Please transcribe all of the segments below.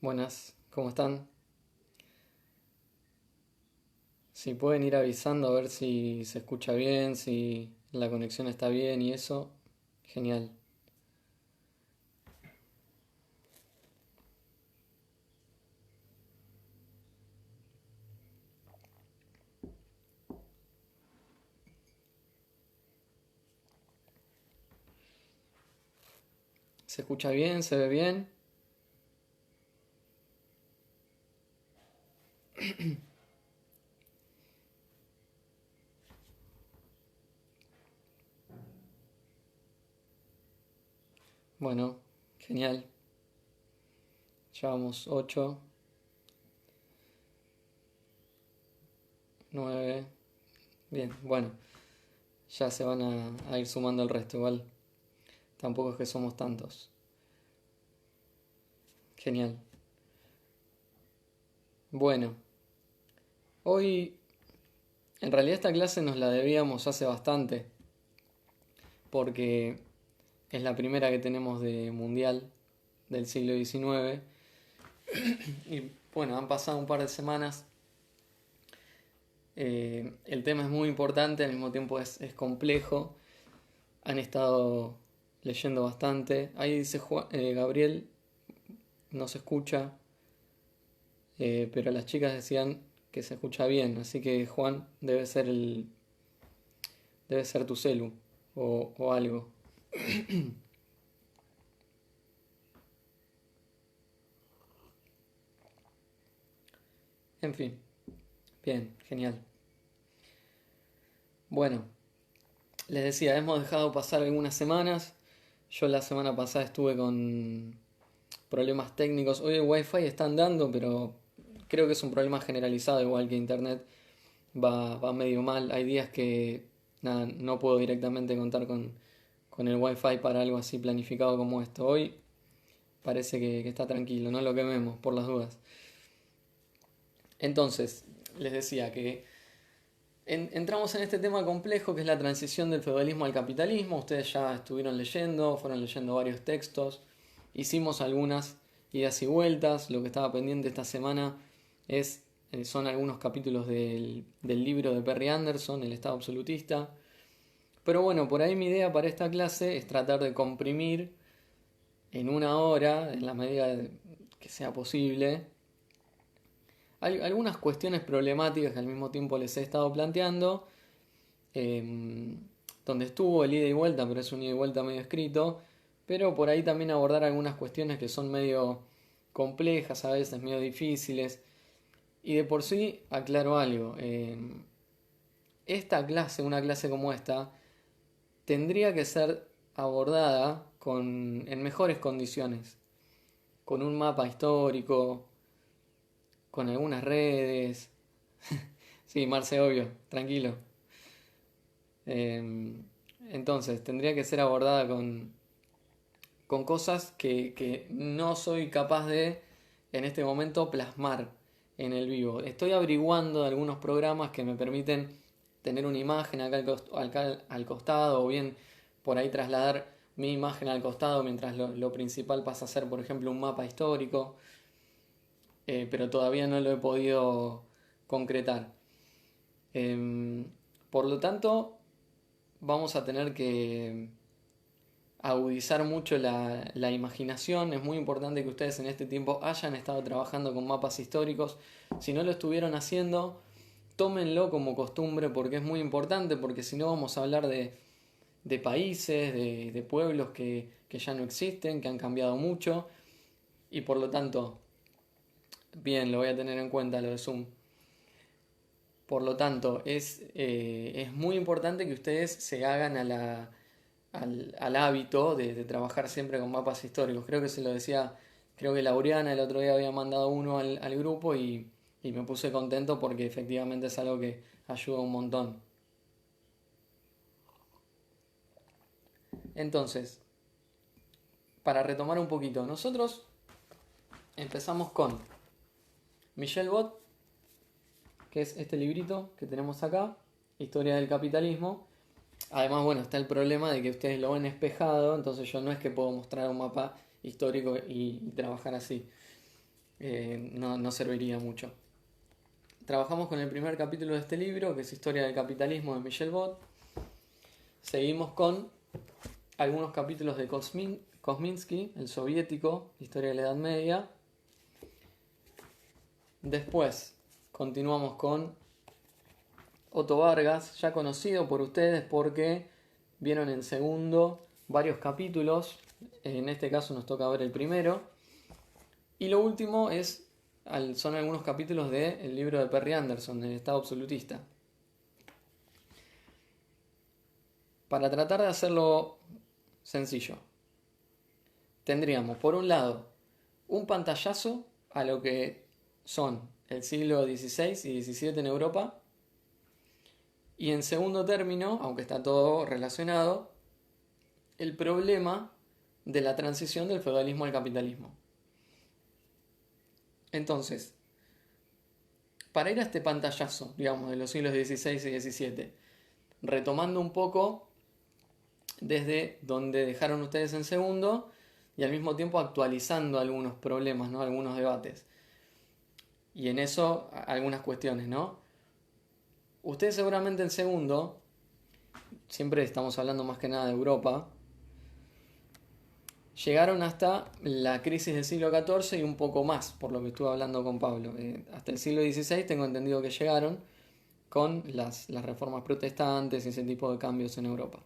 Buenas, ¿cómo están? Si pueden ir avisando a ver si se escucha bien, si la conexión está bien y eso, genial. ¿Se escucha bien? ¿Se ve bien? Bueno, genial. Llevamos 8, 9. Bien, bueno, ya se van a ir sumando el resto igual. Tampoco es que somos tantos. Genial. Bueno, hoy en realidad esta clase nos la debíamos hace bastante, porque es la primera que tenemos de mundial del siglo XIX. Y bueno, han pasado un par de semanas. El tema es muy importante, al mismo tiempo es complejo. Han estado leyendo bastante. Ahí dice Gabriel, no se escucha, pero las chicas decían que se escucha bien. Así que Juan debe ser tu celu o algo. En fin, bien, genial. Bueno, les decía, hemos dejado pasar algunas semanas. Yo la semana pasada estuve con problemas técnicos. Hoy el wifi está andando, pero creo que es un problema generalizado, igual que internet va medio mal. Hay días que nada, no puedo directamente contar con el wifi para algo así planificado como esto. Hoy parece que está tranquilo, no lo quememos por las dudas. Entonces, les decía que entramos en este tema complejo que es la transición del feudalismo al capitalismo. Ustedes ya estuvieron leyendo, fueron leyendo varios textos, hicimos algunas idas y vueltas. Lo que estaba pendiente esta semana son algunos capítulos del libro de Perry Anderson, El Estado Absolutista. Pero bueno, por ahí mi idea para esta clase es tratar de comprimir en una hora, en la medida que sea posible, algunas cuestiones problemáticas que al mismo tiempo les he estado planteando, eh, donde estuvo el ida y vuelta, pero es un ida y vuelta medio escrito, pero por ahí también abordar algunas cuestiones que son medio complejas, a veces medio difíciles, y de por sí aclaro algo, esta clase, una clase como esta, tendría que ser abordada en mejores condiciones, con un mapa histórico, con algunas redes. Sí, Marce, obvio, tranquilo. Eh, entonces, tendría que ser abordada con cosas que no soy capaz de en este momento plasmar en el vivo. Estoy averiguando de algunos programas que me permiten tener una imagen acá al costado o bien por ahí trasladar mi imagen al costado mientras lo principal pasa a ser, por ejemplo, un mapa histórico, pero todavía no lo he podido concretar. Em, por lo tanto, vamos a tener que agudizar mucho la imaginación. Es muy importante que ustedes en este tiempo hayan estado trabajando con mapas históricos. Si no lo estuvieron haciendo, tómenlo como costumbre porque es muy importante, porque si no vamos a hablar de países, de pueblos que ya no existen, que han cambiado mucho y por lo tanto, bien, lo voy a tener en cuenta lo de Zoom. Por lo tanto, es muy importante que ustedes se hagan al hábito de trabajar siempre con mapas históricos. Creo que se lo decía, creo que Laureana el otro día había mandado uno al grupo y me puse contento porque efectivamente es algo que ayuda un montón. Entonces, para retomar un poquito, nosotros empezamos con Michel Bott, que es este librito que tenemos acá, Historia del Capitalismo. Además, bueno, está el problema de que ustedes lo ven espejado, entonces yo no es que puedo mostrar un mapa histórico y trabajar así. no serviría mucho. Trabajamos con el primer capítulo de este libro, que es Historia del Capitalismo de Michel Bott. Seguimos con algunos capítulos de Kosminski, el soviético, Historia de la Edad Media. Después continuamos con Otto Vargas, ya conocido por ustedes porque vieron en segundo varios capítulos. En este caso nos toca ver el primero. Y lo último son algunos capítulos del libro de Perry Anderson, El Estado Absolutista. Para tratar de hacerlo sencillo, tendríamos por un lado un pantallazo a lo que son el siglo XVI y XVII en Europa, y en segundo término, aunque está todo relacionado, el problema de la transición del feudalismo al capitalismo. Entonces, para ir a este pantallazo, digamos, de los siglos XVI y XVII, retomando un poco desde donde dejaron ustedes en segundo y al mismo tiempo actualizando algunos problemas, ¿no? Algunos debates. Y en eso algunas cuestiones, ¿no? Ustedes seguramente en segundo, siempre estamos hablando más que nada de Europa, llegaron hasta la crisis del siglo XIV y un poco más, por lo que estuve hablando con Pablo. Hasta el siglo XVI tengo entendido que llegaron con las reformas protestantes y ese tipo de cambios en Europa.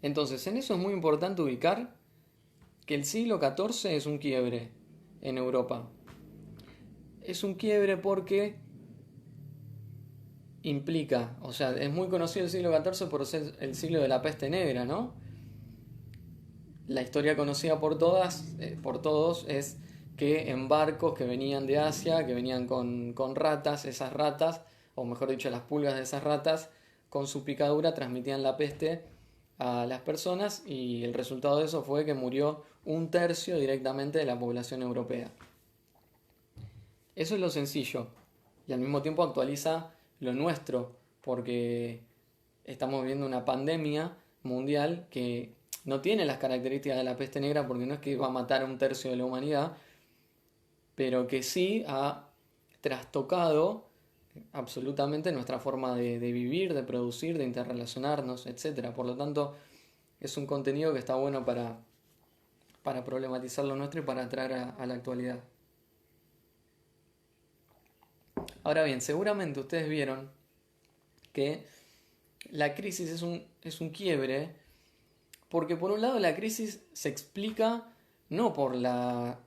Entonces, en eso es muy importante ubicar que el siglo XIV es un quiebre en Europa. Es un quiebre porque implica, o sea, es muy conocido el siglo XIV por ser el siglo de la peste negra, ¿no? La historia conocida por todos, es que en barcos que venían de Asia, que venían con ratas, esas ratas, o mejor dicho, las pulgas de esas ratas, con su picadura transmitían la peste a las personas, y el resultado de eso fue que murió un tercio directamente de la población europea. Eso es lo sencillo, y al mismo tiempo actualiza lo nuestro, porque estamos viviendo una pandemia mundial que no tiene las características de la peste negra, porque no es que va a matar a un tercio de la humanidad, pero que sí ha trastocado absolutamente nuestra forma de vivir, de producir, de interrelacionarnos, etc. Por lo tanto, es un contenido que está bueno para problematizar lo nuestro y para traer a la actualidad. Ahora bien, seguramente ustedes vieron que la crisis es un quiebre, porque por un lado la crisis se explica no por las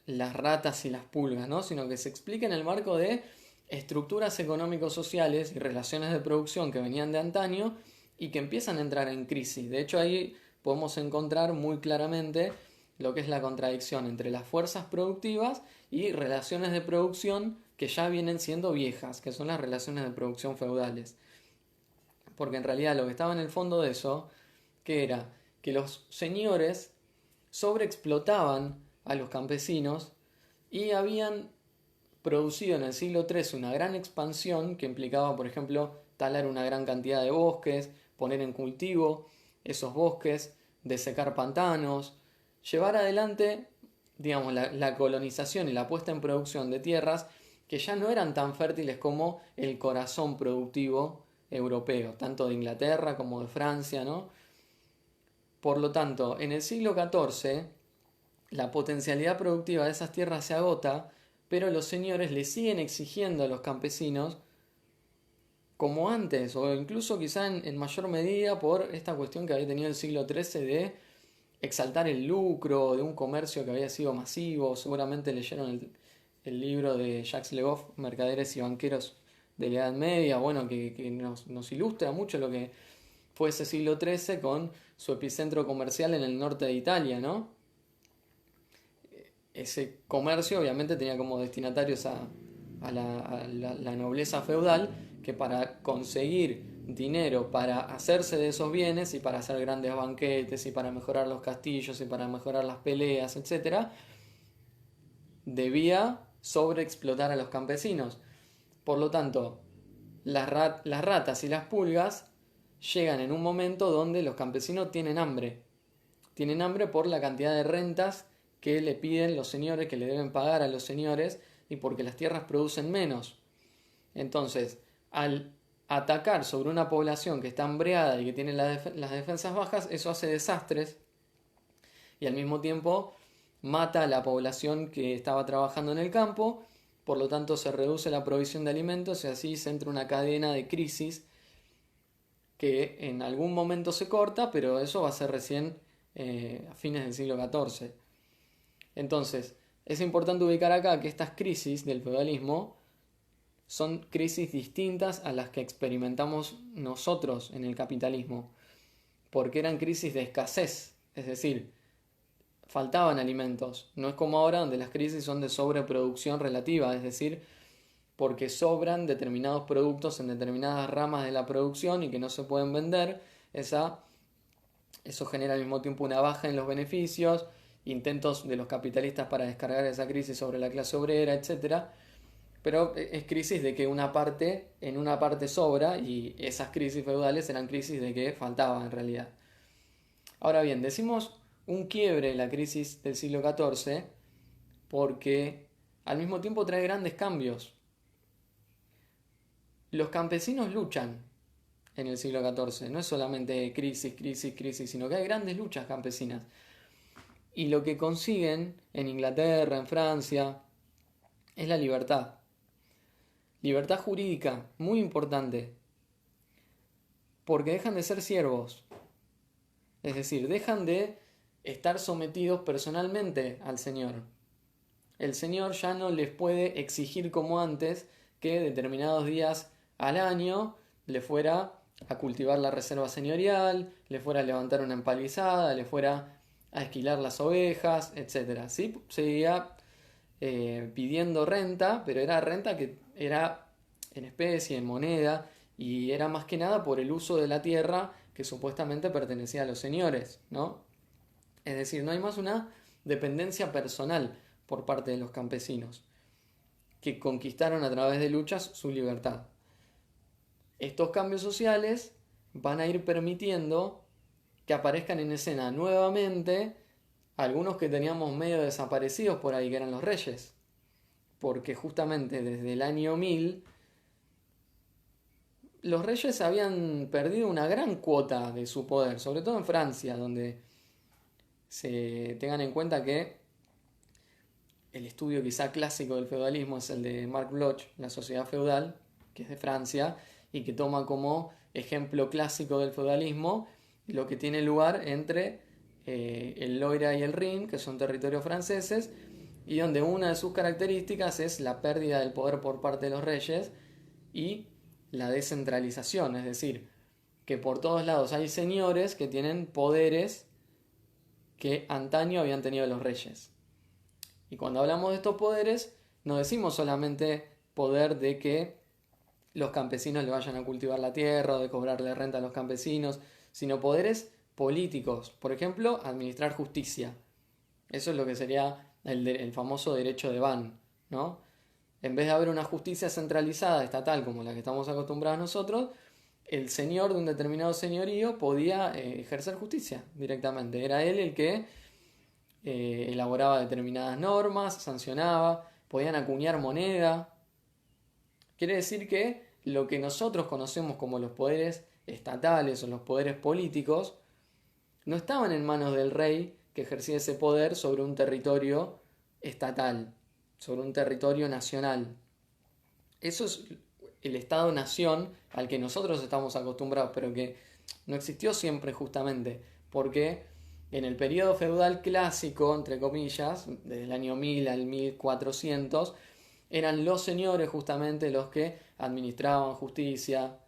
ratas y las pulgas, ¿no? Sino que se explica en el marco de estructuras económico-sociales y relaciones de producción que venían de antaño y que empiezan a entrar en crisis. De hecho, ahí podemos encontrar muy claramente lo que es la contradicción entre las fuerzas productivas y relaciones de producción que ya vienen siendo viejas, que son las relaciones de producción feudales. Porque en realidad lo que estaba en el fondo de eso, que era que los señores sobreexplotaban a los campesinos y habían producido en el siglo XIII una gran expansión que implicaba, por ejemplo, talar una gran cantidad de bosques, poner en cultivo esos bosques, desecar pantanos, llevar adelante, digamos, la colonización y la puesta en producción de tierras que ya no eran tan fértiles como el corazón productivo europeo, tanto de Inglaterra como de Francia, ¿no? Por lo tanto, en el siglo XIV, la potencialidad productiva de esas tierras se agota, pero los señores le siguen exigiendo a los campesinos, como antes, o incluso quizá en mayor medida por esta cuestión que había tenido el siglo XIII de exaltar el lucro, de un comercio que había sido masivo. Seguramente leyeron el libro de Jacques Le Goff, Mercaderes y Banqueros de la Edad Media, bueno, que nos ilustra mucho lo que fue ese siglo XIII con su epicentro comercial en el norte de Italia, ¿no? Ese comercio obviamente tenía como destinatarios a la nobleza feudal, que para conseguir dinero para hacerse de esos bienes y para hacer grandes banquetes y para mejorar los castillos y para mejorar las peleas, etc., debía sobreexplotar a los campesinos. Por lo tanto, las ratas y las pulgas llegan en un momento donde los campesinos tienen hambre. Tienen hambre por la cantidad de rentas que le piden los señores, que le deben pagar a los señores, y porque las tierras producen menos. Entonces, al atacar sobre una población que está hambreada y que tiene las defensas bajas, eso hace desastres y al mismo tiempo mata a la población que estaba trabajando en el campo, por lo tanto se reduce la provisión de alimentos y así se entra una cadena de crisis que en algún momento se corta, pero eso va a ser recién a fines del siglo XIV. Entonces, es importante ubicar acá que estas crisis del feudalismo son crisis distintas a las que experimentamos nosotros en el capitalismo, porque eran crisis de escasez, es decir, faltaban alimentos. No es como ahora donde las crisis son de sobreproducción relativa, es decir, porque sobran determinados productos en determinadas ramas de la producción y que no se pueden vender. Eso genera al mismo tiempo una baja en los beneficios, intentos de los capitalistas para descargar esa crisis sobre la clase obrera, etcétera. Pero es crisis de que en una parte sobra, y esas crisis feudales eran crisis de que faltaba en realidad. Ahora bien, decimos un quiebre en la crisis del siglo XIV porque al mismo tiempo trae grandes cambios. Los campesinos luchan en el siglo XIV, no es solamente crisis, crisis, crisis, sino que hay grandes luchas campesinas. Y lo que consiguen en Inglaterra, en Francia, es la libertad. Libertad jurídica, muy importante, porque dejan de ser siervos. Es decir, dejan de estar sometidos personalmente al Señor. El Señor ya no les puede exigir como antes que determinados días al año le fuera a cultivar la reserva señorial, le fuera a levantar una empalizada, le fuera a esquilar las ovejas, etc. ¿Sí? Seguía pidiendo renta, pero era renta que era en especie, en moneda, y era más que nada por el uso de la tierra que supuestamente pertenecía a los señores, ¿no? Es decir, no hay más una dependencia personal por parte de los campesinos, que conquistaron a través de luchas su libertad. Estos cambios sociales van a ir permitiendo que aparezcan en escena nuevamente algunos que teníamos medio desaparecidos por ahí, que eran los reyes. Porque justamente desde el año 1000 los reyes habían perdido una gran cuota de su poder, sobre todo en Francia, donde se tengan en cuenta que el estudio quizá clásico del feudalismo es el de Marc Bloch, La sociedad feudal, que es de Francia, y que toma como ejemplo clásico del feudalismo lo que tiene lugar entre el Loira y el Rin, que son territorios franceses, y donde una de sus características es la pérdida del poder por parte de los reyes y la descentralización, es decir, que por todos lados hay señores que tienen poderes que antaño habían tenido los reyes. Y cuando hablamos de estos poderes, no decimos solamente poder de que los campesinos le vayan a cultivar la tierra o de cobrarle renta a los campesinos, sino poderes políticos. Por ejemplo, administrar justicia. Eso es lo que sería el famoso derecho de Van, ¿no? En vez de haber una justicia centralizada estatal como la que estamos acostumbrados nosotros, el señor de un determinado señorío podía ejercer justicia directamente. Era él el que elaboraba determinadas normas, sancionaba, podían acuñar moneda. Quiere decir que lo que nosotros conocemos como los poderes estatales o los poderes políticos no estaban en manos del rey que ejercía ese poder sobre un territorio estatal, sobre un territorio nacional. Eso es el Estado-nación al que nosotros estamos acostumbrados, pero que no existió siempre justamente, porque en el periodo feudal clásico, entre comillas, desde el año 1000 al 1400, eran los señores justamente los que administraban justicia,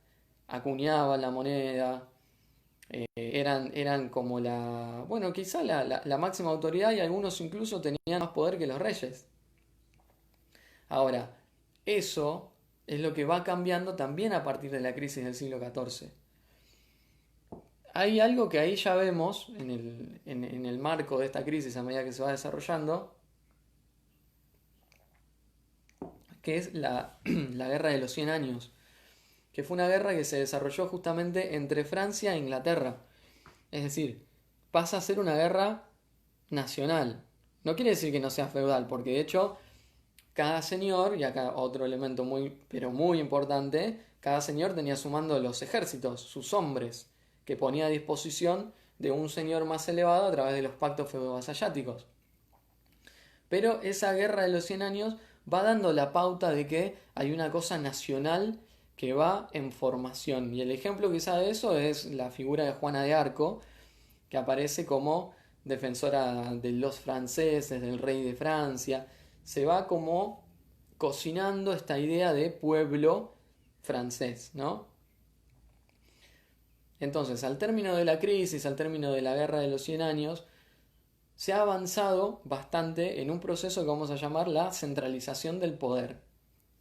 acuñaban la moneda, eran como quizá la máxima autoridad, y algunos incluso tenían más poder que los reyes. Ahora, eso es lo que va cambiando también a partir de la crisis del siglo XIV. Hay algo que ahí ya vemos en el marco de esta crisis a medida que se va desarrollando, que es la Guerra de los 100 años, que fue una guerra que se desarrolló justamente entre Francia e Inglaterra. Es decir, pasa a ser una guerra nacional, No quiere decir que no sea feudal, porque de hecho cada señor, y acá otro elemento muy, pero muy importante, cada señor tenía a su mando los ejércitos, sus hombres, que ponía a disposición de un señor más elevado a través de los pactos feudo-vasalláticos. Pero esa guerra de los 100 años va dando la pauta de que hay una cosa nacional que va en formación. Y el ejemplo quizá de eso es la figura de Juana de Arco, que aparece como defensora de los franceses, del rey de Francia. Se va como cocinando esta idea de pueblo francés, ¿no? Entonces, al término de la crisis, al término de la guerra de los 100 años, se ha avanzado bastante en un proceso que vamos a llamar la centralización del poder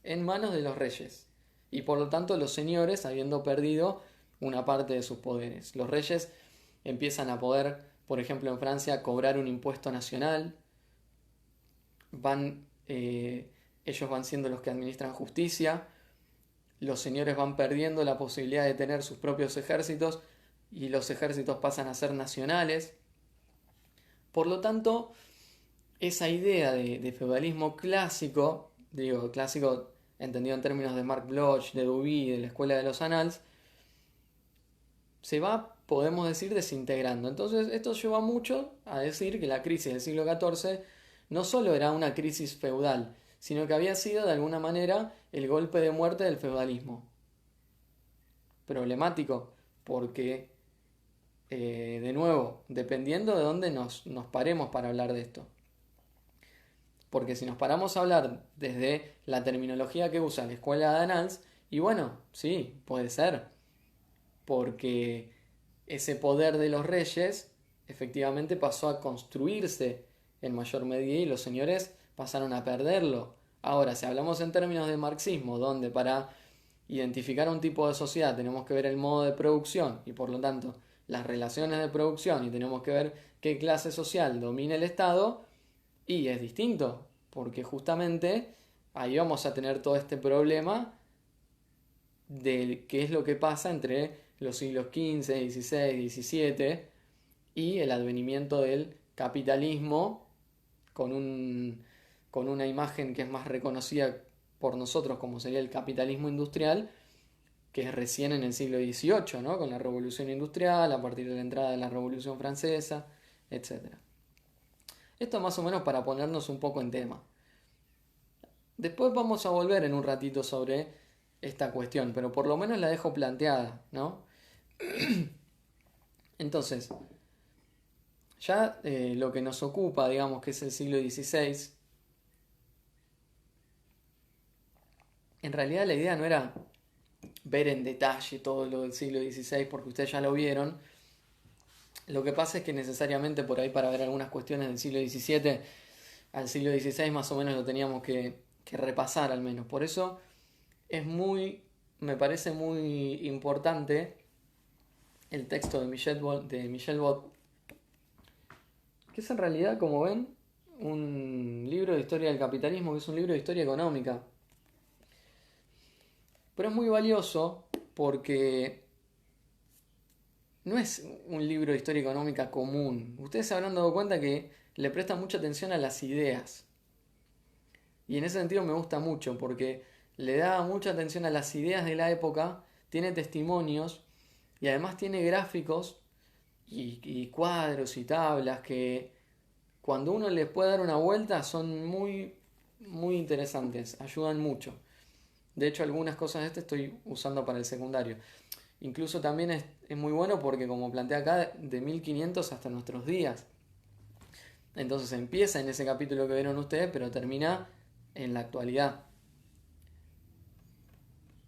en manos de los reyes y por lo tanto los señores habiendo perdido una parte de sus poderes. Los reyes empiezan a poder, por ejemplo en Francia, cobrar un impuesto nacional, ellos van siendo los que administran justicia, los señores van perdiendo la posibilidad de tener sus propios ejércitos y los ejércitos pasan a ser nacionales. Por lo tanto, esa idea de feudalismo clásico, digo clásico entendido en términos de Marc Bloch, de Duby, de la Escuela de los Annales, se va, podemos decir, desintegrando. Entonces esto lleva mucho a decir que la crisis del siglo XIV no solo era una crisis feudal, sino que había sido de alguna manera el golpe de muerte del feudalismo. Problemático, porque de nuevo, dependiendo de dónde nos paremos para hablar de esto. Porque si nos paramos a hablar desde la terminología que usa la escuela de Annals, y bueno, sí, puede ser, porque ese poder de los reyes efectivamente pasó a construirse en mayor medida y los señores pasaron a perderlo. Ahora, si hablamos en términos de marxismo, donde para identificar un tipo de sociedad tenemos que ver el modo de producción y por lo tanto las relaciones de producción y tenemos que ver qué clase social domina el Estado, y es distinto, porque justamente ahí vamos a tener todo este problema de qué es lo que pasa entre los siglos XV, XVI, XVII y el advenimiento del capitalismo con una imagen que es más reconocida por nosotros como sería el capitalismo industrial, que es recién en el siglo XVIII, ¿no? Con la revolución industrial, a partir de la entrada de la revolución francesa, etc. Esto más o menos para ponernos un poco en tema. Después vamos a volver en un ratito sobre esta cuestión, pero por lo menos la dejo planteada, ¿no? Entonces, ya lo que nos ocupa, digamos que es el siglo XVI, en realidad la idea no era ver en detalle todo lo del siglo XVI, porque ustedes ya lo vieron. Lo que pasa es que necesariamente por ahí para ver algunas cuestiones del siglo XVII al siglo XVI más o menos lo teníamos que repasar al menos. Por eso me parece muy importante el texto de Michel Bot, que es en realidad, como ven, un libro de historia del capitalismo, que es un libro de historia económica. Pero es muy valioso porque no es un libro de historia económica común. Ustedes se habrán dado cuenta que le prestan mucha atención a las ideas. Y en ese sentido me gusta mucho porque le da mucha atención a las ideas de la época, tiene testimonios y además tiene gráficos y cuadros y tablas que cuando uno les puede dar una vuelta son muy, muy interesantes, ayudan mucho. De hecho, algunas cosas de este estoy usando para el secundario. Incluso también es muy bueno porque, como plantea acá, de 1500 hasta nuestros días. Entonces empieza en ese capítulo que vieron ustedes, pero termina en la actualidad.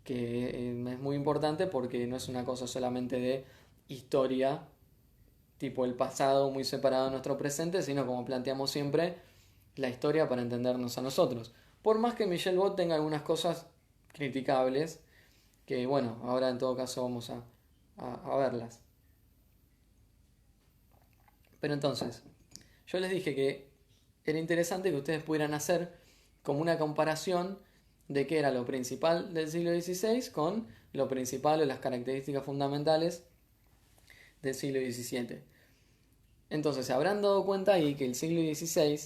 Que es muy importante porque no es una cosa solamente de historia, tipo el pasado muy separado de nuestro presente, sino como planteamos siempre, la historia para entendernos a nosotros. Por más que Michel Bot tenga algunas cosas criticables, que bueno, ahora en todo caso vamos a verlas. Pero entonces, yo les dije que era interesante que ustedes pudieran hacer como una comparación de qué era lo principal del siglo XVI con lo principal o las características fundamentales del siglo XVII. Entonces se habrán dado cuenta ahí que el siglo XVI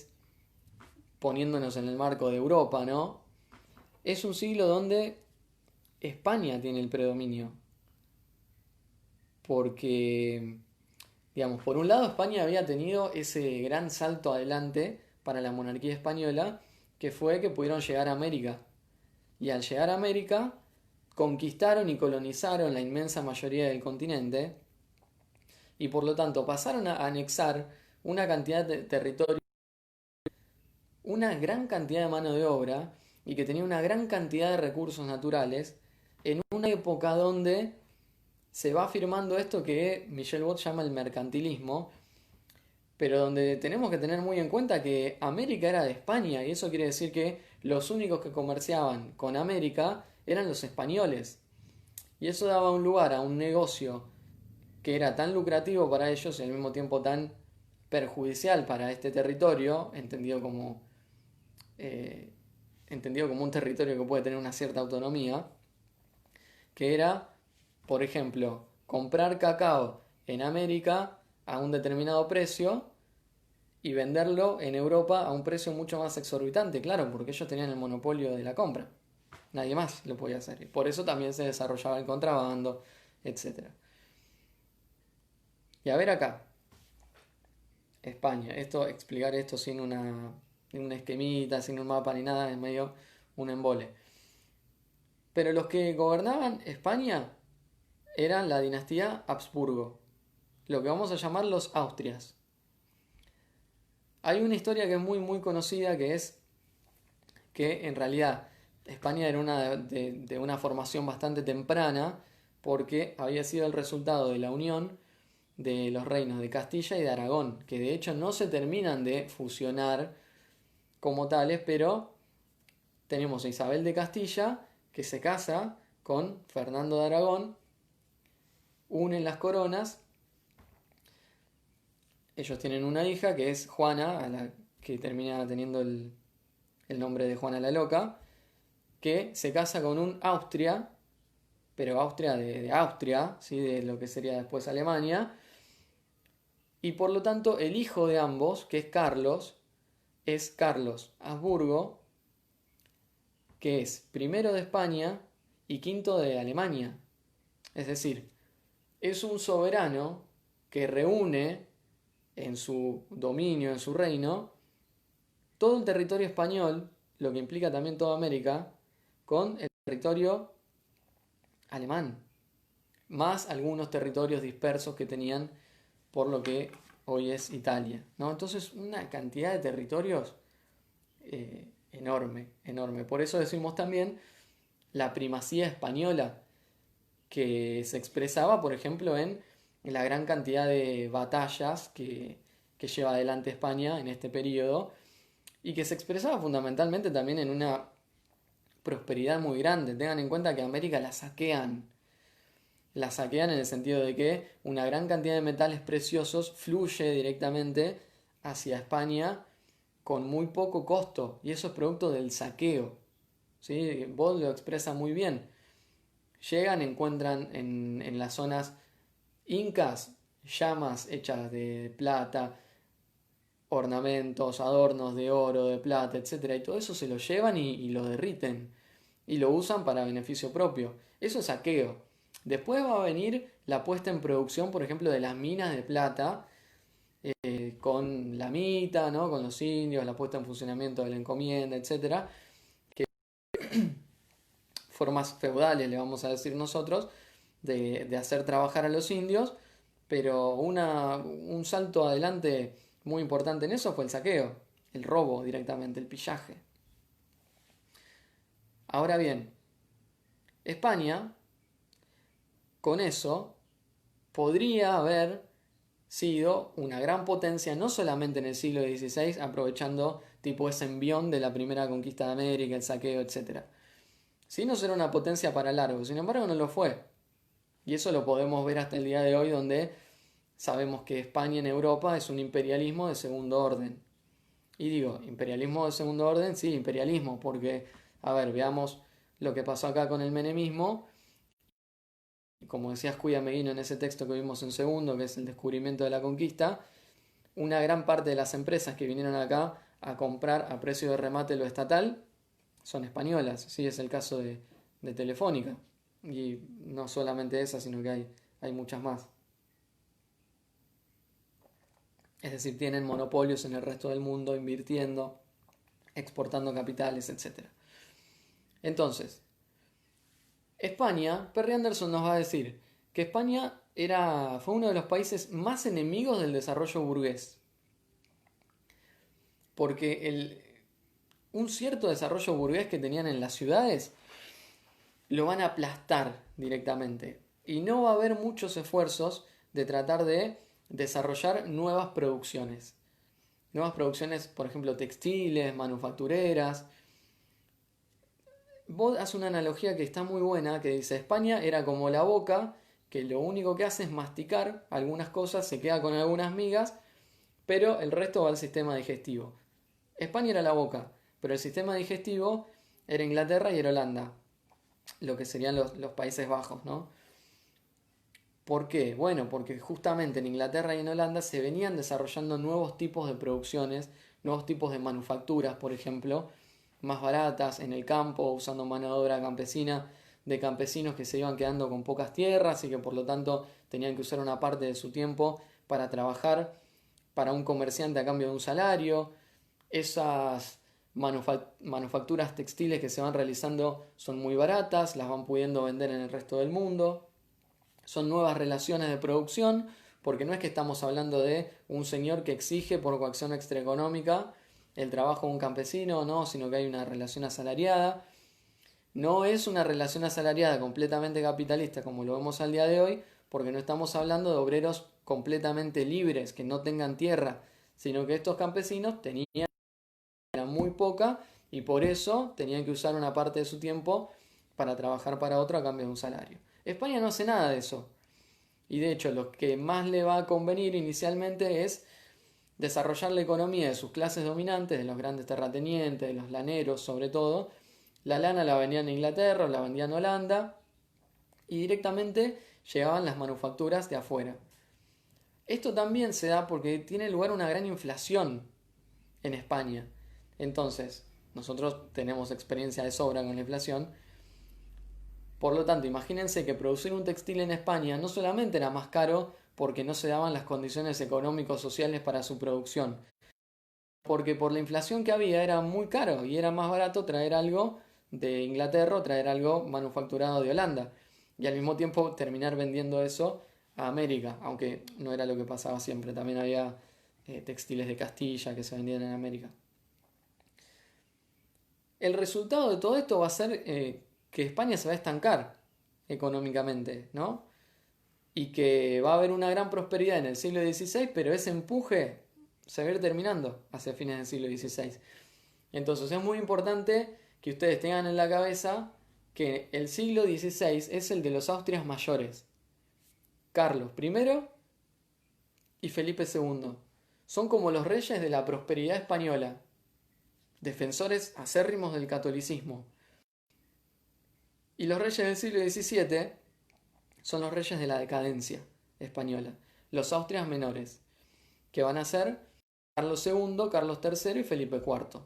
poniéndonos en el marco de Europa, ¿no? Es un siglo donde España tiene el predominio, porque, digamos, por un lado España había tenido ese gran salto adelante para la monarquía española, que fue que pudieron llegar a América. Y al llegar a América, conquistaron y colonizaron la inmensa mayoría del continente, y por lo tanto pasaron a anexar una cantidad de territorio, una gran cantidad de mano de obra, y que tenía una gran cantidad de recursos naturales, en una época donde se va afirmando esto que Michel Bott llama el mercantilismo, pero donde tenemos que tener muy en cuenta que América era de España, y eso quiere decir que los únicos que comerciaban con América eran los españoles. Y eso daba un lugar a un negocio que era tan lucrativo para ellos y al mismo tiempo tan perjudicial para este territorio, eh, entendido como un territorio que puede tener una cierta autonomía, que era, por ejemplo, comprar cacao en América a un determinado precio y venderlo en Europa a un precio mucho más exorbitante, claro, porque ellos tenían el monopolio de la compra. Nadie más lo podía hacer. Y por eso también se desarrollaba el contrabando, etcétera. Y a ver acá, España. Explicar esto sin una esquemita, sin un mapa ni nada, es medio un embole. Pero los que gobernaban España eran la dinastía Habsburgo, lo que vamos a llamar los Austrias. Hay una historia que es muy muy conocida, que es que en realidad España era de una formación bastante temprana, porque había sido el resultado de la unión de los reinos de Castilla y de Aragón, que de hecho no se terminan de fusionar como tales, pero tenemos a Isabel de Castilla que se casa con Fernando de Aragón, unen las coronas, ellos tienen una hija que es Juana, a la que termina teniendo el nombre de Juana la Loca, que se casa con un Austria, pero Austria de Austria, ¿sí? De lo que sería después Alemania, y por lo tanto el hijo de ambos, que es Carlos Habsburgo, que es primero de España y quinto de Alemania. Es decir, es un soberano que reúne en su dominio, en su reino, todo el territorio español, lo que implica también toda América, con el territorio alemán, más algunos territorios dispersos que tenían por lo que hoy es Italia, ¿no? Entonces, una cantidad de territorios enorme, enorme. Por eso decimos también la primacía española, que se expresaba, por ejemplo, en la gran cantidad de batallas que lleva adelante España en este periodo, y que se expresaba fundamentalmente también en una prosperidad muy grande. Tengan en cuenta que América la saquean en el sentido de que una gran cantidad de metales preciosos fluye directamente hacia España con muy poco costo, y eso es producto del saqueo. ¿Sí? Vos lo expresa muy bien. Llegan, encuentran en las zonas incas llamas hechas de plata, ornamentos, adornos de oro, de plata, etcétera, y todo eso se lo llevan y lo derriten y lo usan para beneficio propio. Eso es saqueo. Después va a venir la puesta en producción, por ejemplo, de las minas de plata, con la mita, ¿no? Con los indios, la puesta en funcionamiento de la encomienda, etcétera, formas feudales, le vamos a decir nosotros, de hacer trabajar a los indios, pero un salto adelante muy importante en eso fue el saqueo, el robo directamente, el pillaje. Ahora bien, España, con eso, podría haber sido una gran potencia, no solamente en el siglo XVI, aprovechando tipo ese envión de la primera conquista de América, el saqueo, etc. Sino ser una potencia para largo. Sin embargo, no lo fue. Y eso lo podemos ver hasta el día de hoy, donde sabemos que España en Europa es un imperialismo de segundo orden. Y digo, imperialismo de segundo orden, sí, imperialismo, porque, a ver, veamos lo que pasó acá con el menemismo. Como decías Cuya Meguino en ese texto que vimos en segundo, que es el descubrimiento de la conquista, una gran parte de las empresas que vinieron acá a comprar a precio de remate lo estatal son españolas. Sí, es el caso de Telefónica. Y no solamente esa, sino que hay muchas más. Es decir, tienen monopolios en el resto del mundo, invirtiendo, exportando capitales, etc. Entonces, España, Perry Anderson nos va a decir que España fue uno de los países más enemigos del desarrollo burgués. Porque un cierto desarrollo burgués que tenían en las ciudades lo van a aplastar directamente. Y no va a haber muchos esfuerzos de tratar de desarrollar nuevas producciones. Nuevas producciones, por ejemplo, textiles, manufactureras. Vos haces una analogía que está muy buena, que dice, España era como la boca, que lo único que hace es masticar algunas cosas, se queda con algunas migas, pero el resto va al sistema digestivo. España era la boca, pero el sistema digestivo era Inglaterra y era Holanda, lo que serían los Países Bajos, ¿no? ¿Por qué? Bueno, porque justamente en Inglaterra y en Holanda se venían desarrollando nuevos tipos de producciones, nuevos tipos de manufacturas, por ejemplo, más baratas en el campo, usando mano de obra campesina, de campesinos que se iban quedando con pocas tierras y que por lo tanto tenían que usar una parte de su tiempo para trabajar para un comerciante a cambio de un salario. Esas manufacturas textiles que se van realizando son muy baratas, las van pudiendo vender en el resto del mundo. Son nuevas relaciones de producción, porque no es que estamos hablando de un señor que exige por coacción extraeconómica el trabajo de un campesino, no, sino que hay una relación asalariada. No es una relación asalariada completamente capitalista como lo vemos al día de hoy, porque no estamos hablando de obreros completamente libres, que no tengan tierra, sino que estos campesinos tenían muy poca y por eso tenían que usar una parte de su tiempo para trabajar para otro a cambio de un salario. España no hace nada de eso. Y de hecho, lo que más le va a convenir inicialmente es desarrollar la economía de sus clases dominantes, de los grandes terratenientes, de los laneros sobre todo. La lana la vendían en Inglaterra, la vendían en Holanda y directamente llegaban las manufacturas de afuera. Esto también se da porque tiene lugar una gran inflación en España. Entonces, nosotros tenemos experiencia de sobra con la inflación. Por lo tanto, imagínense que producir un textil en España no solamente era más caro porque no se daban las condiciones económico-sociales para su producción, porque por la inflación que había era muy caro y era más barato traer algo de Inglaterra o traer algo manufacturado de Holanda y al mismo tiempo terminar vendiendo eso a América, aunque no era lo que pasaba siempre, también había textiles de Castilla que se vendían en América. El resultado de todo esto va a ser que España se va a estancar económicamente, ¿no? Y que va a haber una gran prosperidad en el siglo XVI, pero ese empuje se va a ir terminando hacia fines del siglo XVI. Entonces es muy importante que ustedes tengan en la cabeza que el siglo XVI es el de los Austrias mayores. Carlos I y Felipe II. Son como los reyes de la prosperidad española, defensores acérrimos del catolicismo. Y los reyes del siglo XVII son los reyes de la decadencia española, los Austrias menores, que van a ser Carlos II, Carlos III y Felipe IV.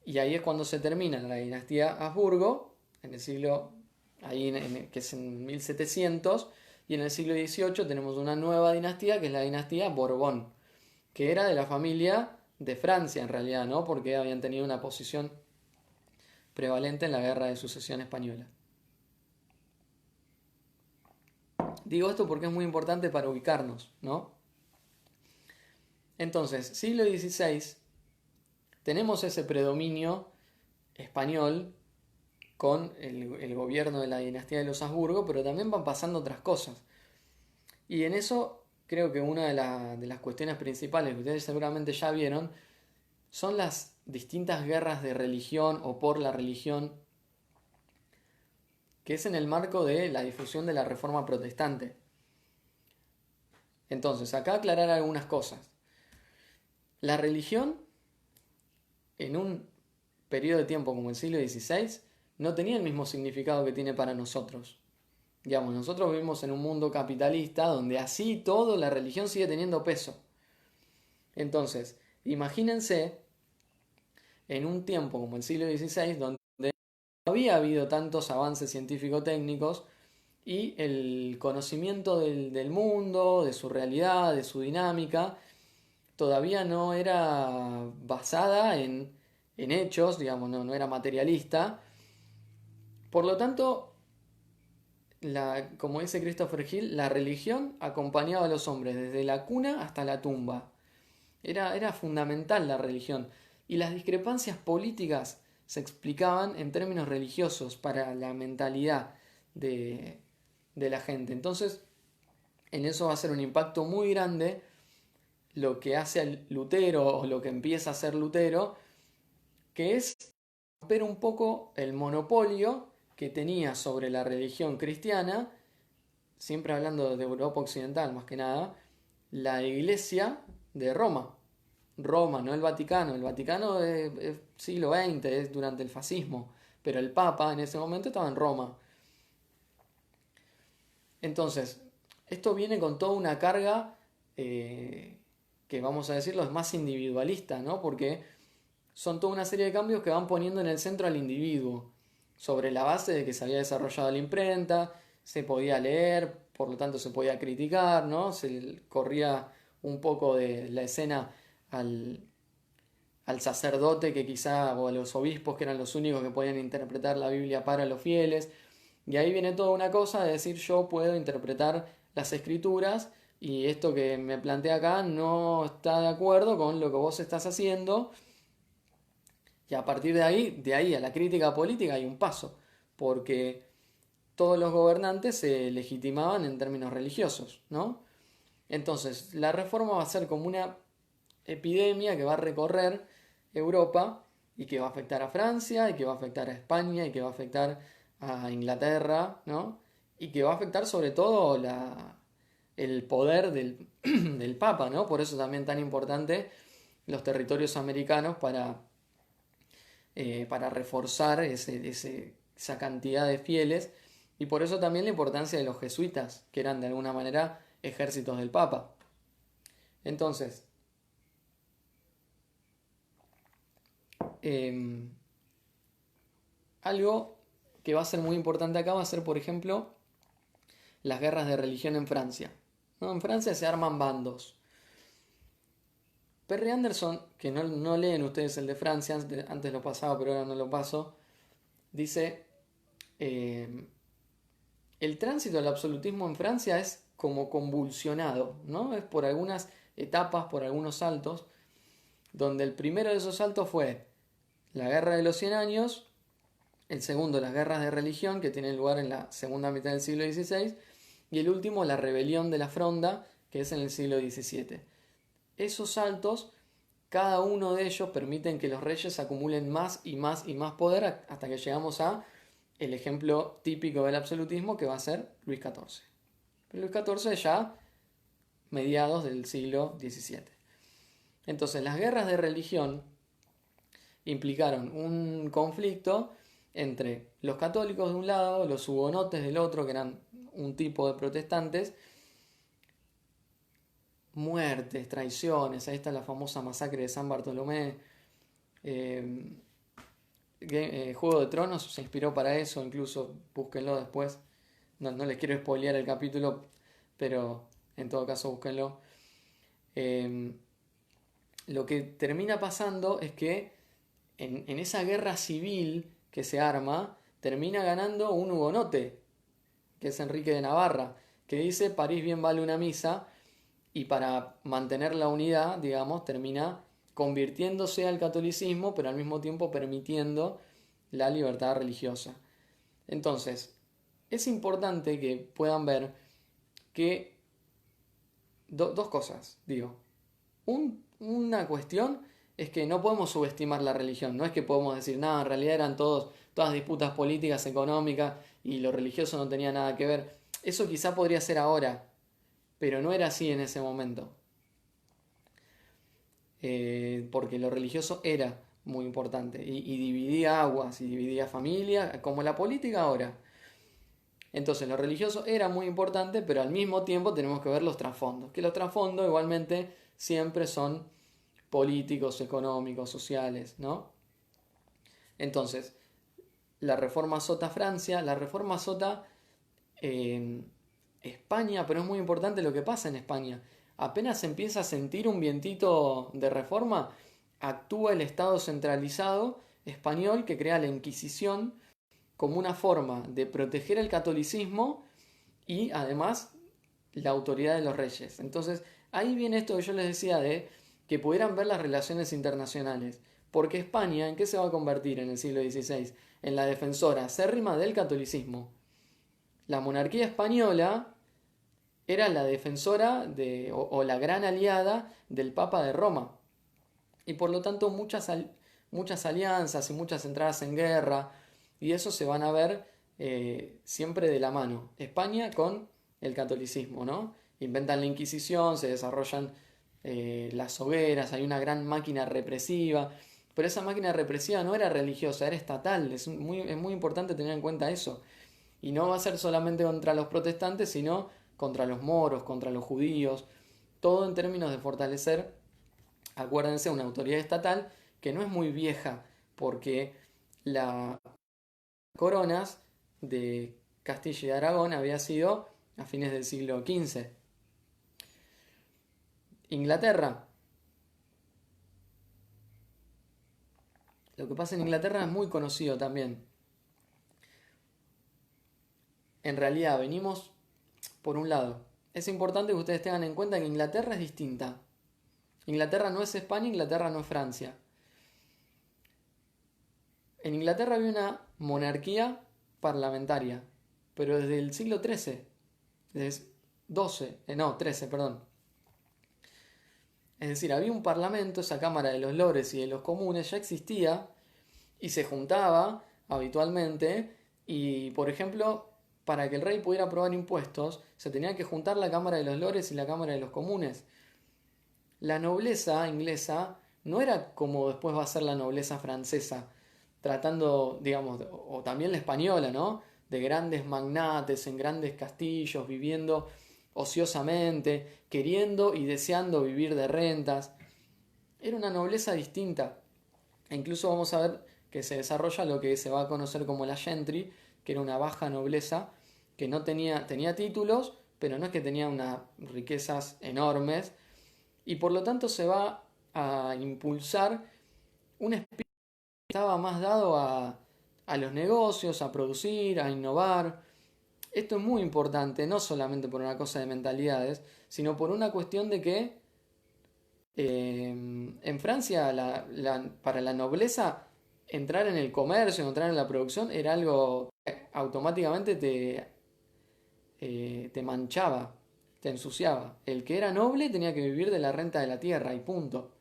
Y ahí es cuando se termina la dinastía Habsburgo, en el siglo, que es en 1700, y en el siglo XVIII tenemos una nueva dinastía, que es la dinastía Borbón, que era de la familia de Francia en realidad, ¿no? Porque habían tenido una posición prevalente en la Guerra de Sucesión Española. Digo esto porque es muy importante para ubicarnos, ¿no? Entonces, siglo XVI, tenemos ese predominio español con el gobierno de la dinastía de los Habsburgo, pero también van pasando otras cosas. Y en eso creo que una de las cuestiones principales que ustedes seguramente ya vieron son las distintas guerras de religión o por la religión, que es en el marco de la difusión de la Reforma Protestante. Entonces, acá aclarar algunas cosas. La religión, en un periodo de tiempo como el siglo XVI, no tenía el mismo significado que tiene para nosotros. Digamos, nosotros vivimos en un mundo capitalista donde así todo la religión sigue teniendo peso. Entonces, Imagínense en un tiempo como el siglo XVI, donde no había habido tantos avances científico-técnicos y el conocimiento del mundo, de su realidad, de su dinámica, todavía no era basada en hechos, digamos, no era materialista. Por lo tanto, como dice Christopher Hill, la religión acompañaba a los hombres desde la cuna hasta la tumba. Era fundamental la religión. Y las discrepancias políticas se explicaban en términos religiosos para la mentalidad de la gente. Entonces, en eso va a ser un impacto muy grande lo que hace a Lutero o lo que empieza a hacer Lutero, que es romper un poco el monopolio que tenía sobre la religión cristiana, siempre hablando de Europa Occidental más que nada, la iglesia de Roma. Roma, no el Vaticano. El Vaticano es siglo XX, es durante el fascismo, pero el Papa en ese momento estaba en Roma. Entonces, esto viene con toda una carga que vamos a decirlo es más individualista, ¿no? Porque son toda una serie de cambios que van poniendo en el centro al individuo, sobre la base de que se había desarrollado la imprenta, se podía leer, por lo tanto se podía criticar, ¿no? Se corría un poco de la escena al, al sacerdote que quizá, o a los obispos que eran los únicos que podían interpretar la Biblia para los fieles. Y ahí viene toda una cosa de decir yo puedo interpretar las escrituras y esto que me plantea acá no está de acuerdo con lo que vos estás haciendo. Y a partir de ahí a la crítica política hay un paso, porque todos los gobernantes se legitimaban en términos religiosos, ¿no? Entonces, la reforma va a ser como una epidemia que va a recorrer Europa y que va a afectar a Francia y que va a afectar a España y que va a afectar a Inglaterra, ¿no? Y que va a afectar sobre todo el poder del Papa, ¿no? Por eso también tan importante los territorios americanos para reforzar esa cantidad de fieles y por eso también la importancia de los jesuitas, que eran de alguna manera ejércitos del Papa. Entonces, eh, algo que va a ser muy importante acá va a ser, por ejemplo, las guerras de religión en Francia. ¿No? En Francia se arman bandos. Perry Anderson, que no leen ustedes el de Francia, antes lo pasaba pero ahora no lo paso, dice, eh, el tránsito al absolutismo en Francia es como convulsionado, ¿no? Es por algunas etapas, por algunos saltos, donde el primero de esos saltos fue la Guerra de los 100 años, el segundo las guerras de religión que tienen lugar en la segunda mitad del siglo XVI y el último la rebelión de la Fronda que es en el siglo XVII. Esos saltos, cada uno de ellos permiten que los reyes acumulen más y más y más poder hasta que llegamos a el ejemplo típico del absolutismo que va a ser Luis XIV. Luis XIV ya mediados del siglo XVII. Entonces las guerras de religión implicaron un conflicto entre los católicos de un lado, los hugonotes del otro, que eran un tipo de protestantes, muertes, traiciones, ahí está la famosa masacre de San Bartolomé, Juego de Tronos se inspiró para eso, incluso búsquenlo después, no les quiero spoilear el capítulo, pero en todo caso búsquenlo. Lo que termina pasando es que en esa guerra civil que se arma, termina ganando un hugonote, que es Enrique de Navarra, que dice París bien vale una misa, y para mantener la unidad, digamos, termina convirtiéndose al catolicismo, pero al mismo tiempo permitiendo la libertad religiosa. Entonces, es importante que puedan ver que dos cosas, digo. Una cuestión es que no podemos subestimar la religión, no es que podemos decir, nada, en realidad eran todas disputas políticas, económicas y lo religioso no tenía nada que ver. Eso quizá podría ser ahora, pero no era así en ese momento. Porque lo religioso era muy importante y dividía aguas y dividía familias, como la política ahora. Entonces lo religioso era muy importante, pero al mismo tiempo tenemos que ver los trasfondos, que los trasfondos igualmente siempre son políticos, económicos, sociales, ¿no? Entonces, la reforma Sota Francia, la reforma Sota España, pero es muy importante lo que pasa en España. Apenas se empieza a sentir un vientito de reforma, actúa el Estado centralizado español que crea la Inquisición como una forma de proteger el catolicismo y además la autoridad de los reyes. Entonces, ahí viene esto que yo les decía de que pudieran ver las relaciones internacionales. Porque España, ¿en qué se va a convertir en el siglo XVI? En la defensora acérrima del catolicismo. La monarquía española era la defensora o la gran aliada del Papa de Roma. Y por lo tanto muchas alianzas y muchas entradas en guerra, y eso se van a ver siempre de la mano. España con el catolicismo, ¿no? Inventan la Inquisición, se desarrollan las hogueras, hay una gran máquina represiva, pero esa máquina represiva no era religiosa, era estatal, es muy importante tener en cuenta eso. Y no va a ser solamente contra los protestantes, sino contra los moros, contra los judíos, todo en términos de fortalecer, acuérdense, una autoridad estatal que no es muy vieja, porque las coronas de Castilla y Aragón había sido a fines del siglo XV. Inglaterra. Lo que pasa en Inglaterra es muy conocido también. En realidad venimos por un lado. Es importante que ustedes tengan en cuenta que Inglaterra es distinta. Inglaterra no es España, Inglaterra no es Francia. En Inglaterra había una monarquía parlamentaria, pero desde el siglo XIII, desde XIII, perdón. Es decir, había un parlamento, esa Cámara de los Lores y de los Comunes ya existía y se juntaba habitualmente y, por ejemplo, para que el rey pudiera aprobar impuestos, se tenía que juntar la Cámara de los Lores y la Cámara de los Comunes. La nobleza inglesa no era como después va a ser la nobleza francesa, tratando, digamos, o también la española, ¿no? De grandes magnates en grandes castillos, viviendo ociosamente, queriendo y deseando vivir de rentas. Era una nobleza distinta. E incluso vamos a ver que se desarrolla lo que se va a conocer como la gentry, que era una baja nobleza, que no tenía títulos, pero no es que tenía unas riquezas enormes, y por lo tanto se va a impulsar un espíritu que estaba más dado a los negocios, a producir, a innovar. Esto es muy importante, no solamente por una cosa de mentalidades, sino por una cuestión de que en Francia para la nobleza entrar en el comercio, entrar en la producción era algo que automáticamente te manchaba, te ensuciaba. El que era noble tenía que vivir de la renta de la tierra y punto.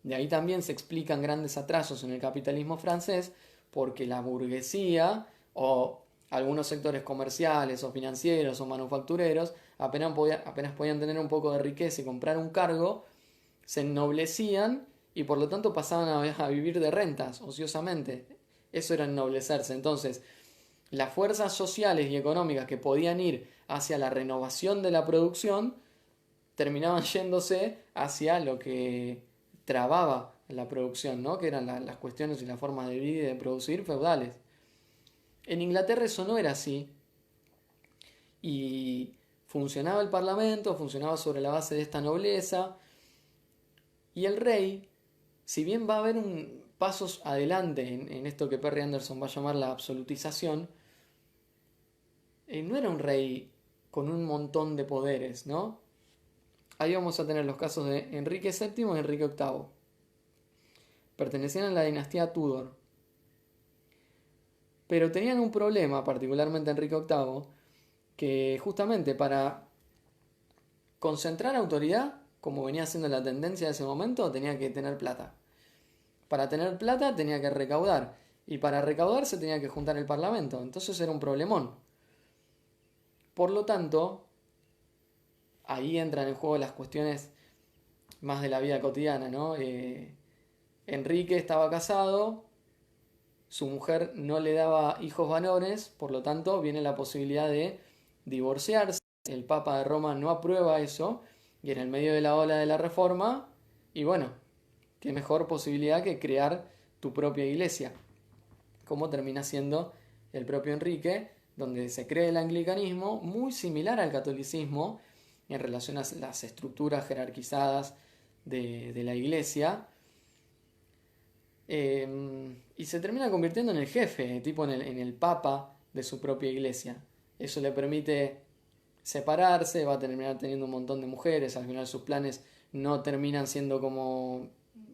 De ahí también se explican grandes atrasos en el capitalismo francés porque la burguesía o algunos sectores comerciales o financieros o manufactureros apenas podían tener un poco de riqueza y comprar un cargo, se ennoblecían y por lo tanto pasaban a vivir de rentas ociosamente. Eso era ennoblecerse. Entonces, las fuerzas sociales y económicas que podían ir hacia la renovación de la producción terminaban yéndose hacia lo que trababa la producción, ¿no? Que eran las cuestiones y las formas de vida y de producir feudales. En Inglaterra eso no era así y funcionaba el parlamento, funcionaba sobre la base de esta nobleza y el rey, si bien va a haber pasos adelante en esto que Perry Anderson va a llamar la absolutización, no era un rey con un montón de poderes, ¿no? Ahí vamos a tener los casos de Enrique VII y Enrique VIII. Pertenecían a la dinastía Tudor. Pero tenían un problema, particularmente Enrique VIII, que justamente para concentrar autoridad, como venía siendo la tendencia de ese momento, tenía que tener plata. Para tener plata tenía que recaudar. Y para recaudar se tenía que juntar el parlamento. Entonces era un problemón. Por lo tanto, ahí entran en juego las cuestiones más de la vida cotidiana, ¿no? Enrique estaba casado, su mujer no le daba hijos varones, por lo tanto viene la posibilidad de divorciarse. El Papa de Roma no aprueba eso y en el medio de la ola de la Reforma Y bueno, qué mejor posibilidad que crear tu propia iglesia, como termina siendo el propio Enrique, donde se cree el anglicanismo, muy similar al catolicismo en relación a las estructuras jerarquizadas de la iglesia, y se termina convirtiendo en el jefe, tipo en el papa de su propia iglesia. Eso le permite separarse, va a terminar teniendo un montón de mujeres, al final sus planes no terminan siendo como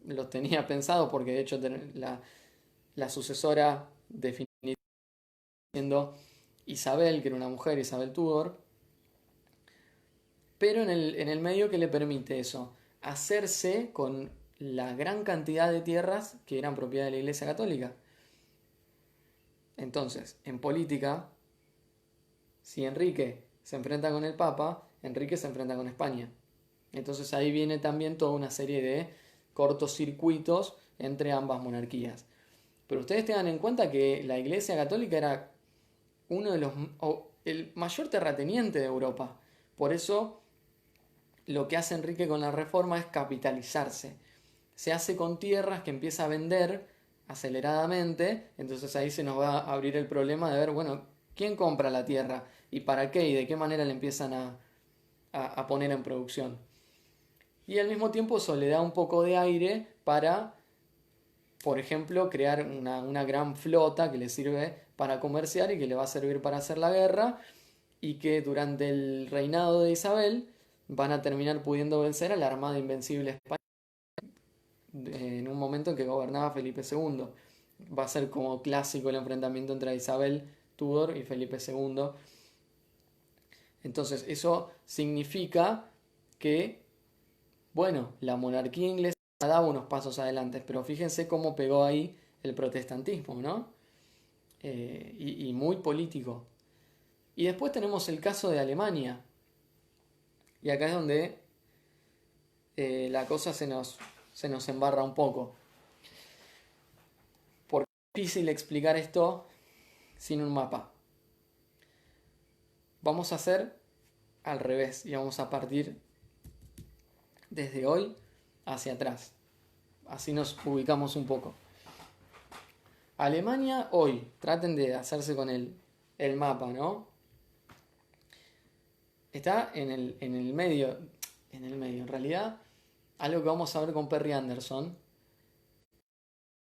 los tenía pensado, porque de hecho la sucesora definitiva siendo Isabel, que era una mujer, Isabel Tudor, pero en el medio que le permite eso, hacerse con la gran cantidad de tierras que eran propiedad de la Iglesia Católica. Entonces, en política, si Enrique se enfrenta con el Papa, Enrique se enfrenta con España. Entonces ahí viene también toda una serie de cortocircuitos entre ambas monarquías. Pero ustedes tengan en cuenta que la Iglesia Católica era uno de el mayor terrateniente de Europa. Por eso lo que hace Enrique con la reforma es capitalizarse. Se hace con tierras que empieza a vender aceleradamente, entonces ahí se nos va a abrir el problema de ver, bueno, ¿quién compra la tierra? ¿Y para qué? ¿Y de qué manera la empiezan a poner en producción? Y al mismo tiempo eso le da un poco de aire para, por ejemplo, crear una gran flota que le sirve para comerciar y que le va a servir para hacer la guerra, y que durante el reinado de Isabel van a terminar pudiendo vencer a la Armada Invencible Española en un momento en que gobernaba Felipe II. Va a ser como clásico el enfrentamiento entre Isabel Tudor y Felipe II. Entonces eso significa que, bueno, la monarquía inglesa daba unos pasos adelante, pero fíjense cómo pegó ahí el protestantismo, ¿no? Y muy político. Y después tenemos el caso de Alemania. Y acá es donde la cosa se nos embarra un poco. Porque es difícil explicar esto sin un mapa. Vamos a hacer al revés y vamos a partir desde hoy hacia atrás. Así nos ubicamos un poco. Alemania hoy, traten de hacerse con el mapa, ¿no? Está en el medio, en realidad, algo que vamos a ver con Perry Anderson,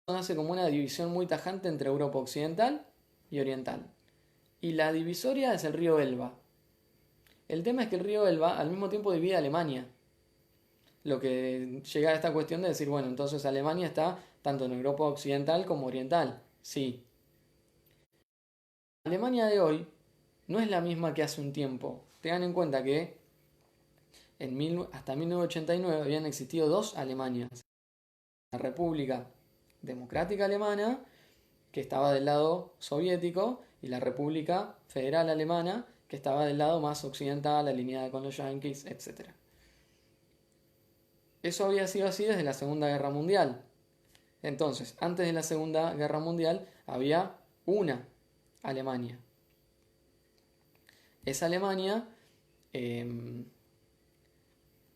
hace como una división muy tajante entre Europa occidental y oriental. Y la divisoria es el río Elba. El tema es que el río Elba al mismo tiempo divide a Alemania. Lo que llega a esta cuestión de decir, bueno, entonces Alemania está tanto en Europa occidental como oriental. Sí. Alemania de hoy no es la misma que hace un tiempo. Tengan en cuenta que hasta 1989 habían existido dos Alemanias. La República Democrática Alemana, que estaba del lado soviético, y la República Federal Alemana, que estaba del lado más occidental, alineada con los yanquis, etc. Eso había sido así desde la Segunda Guerra Mundial. Entonces, antes de la Segunda Guerra Mundial había una Alemania. Esa Alemania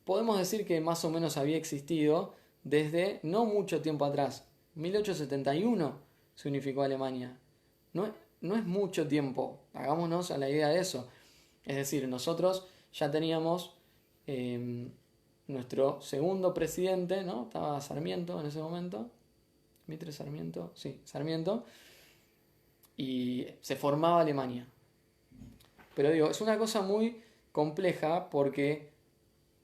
podemos decir que más o menos había existido desde no mucho tiempo atrás. 1871 se unificó Alemania. No es mucho tiempo, hagámonos a la idea de eso. Es decir, nosotros ya teníamos nuestro segundo presidente, ¿no? Estaba Sarmiento en ese momento. Mitre Sarmiento, sí, Sarmiento. Y se formaba Alemania. Pero digo, es una cosa muy compleja porque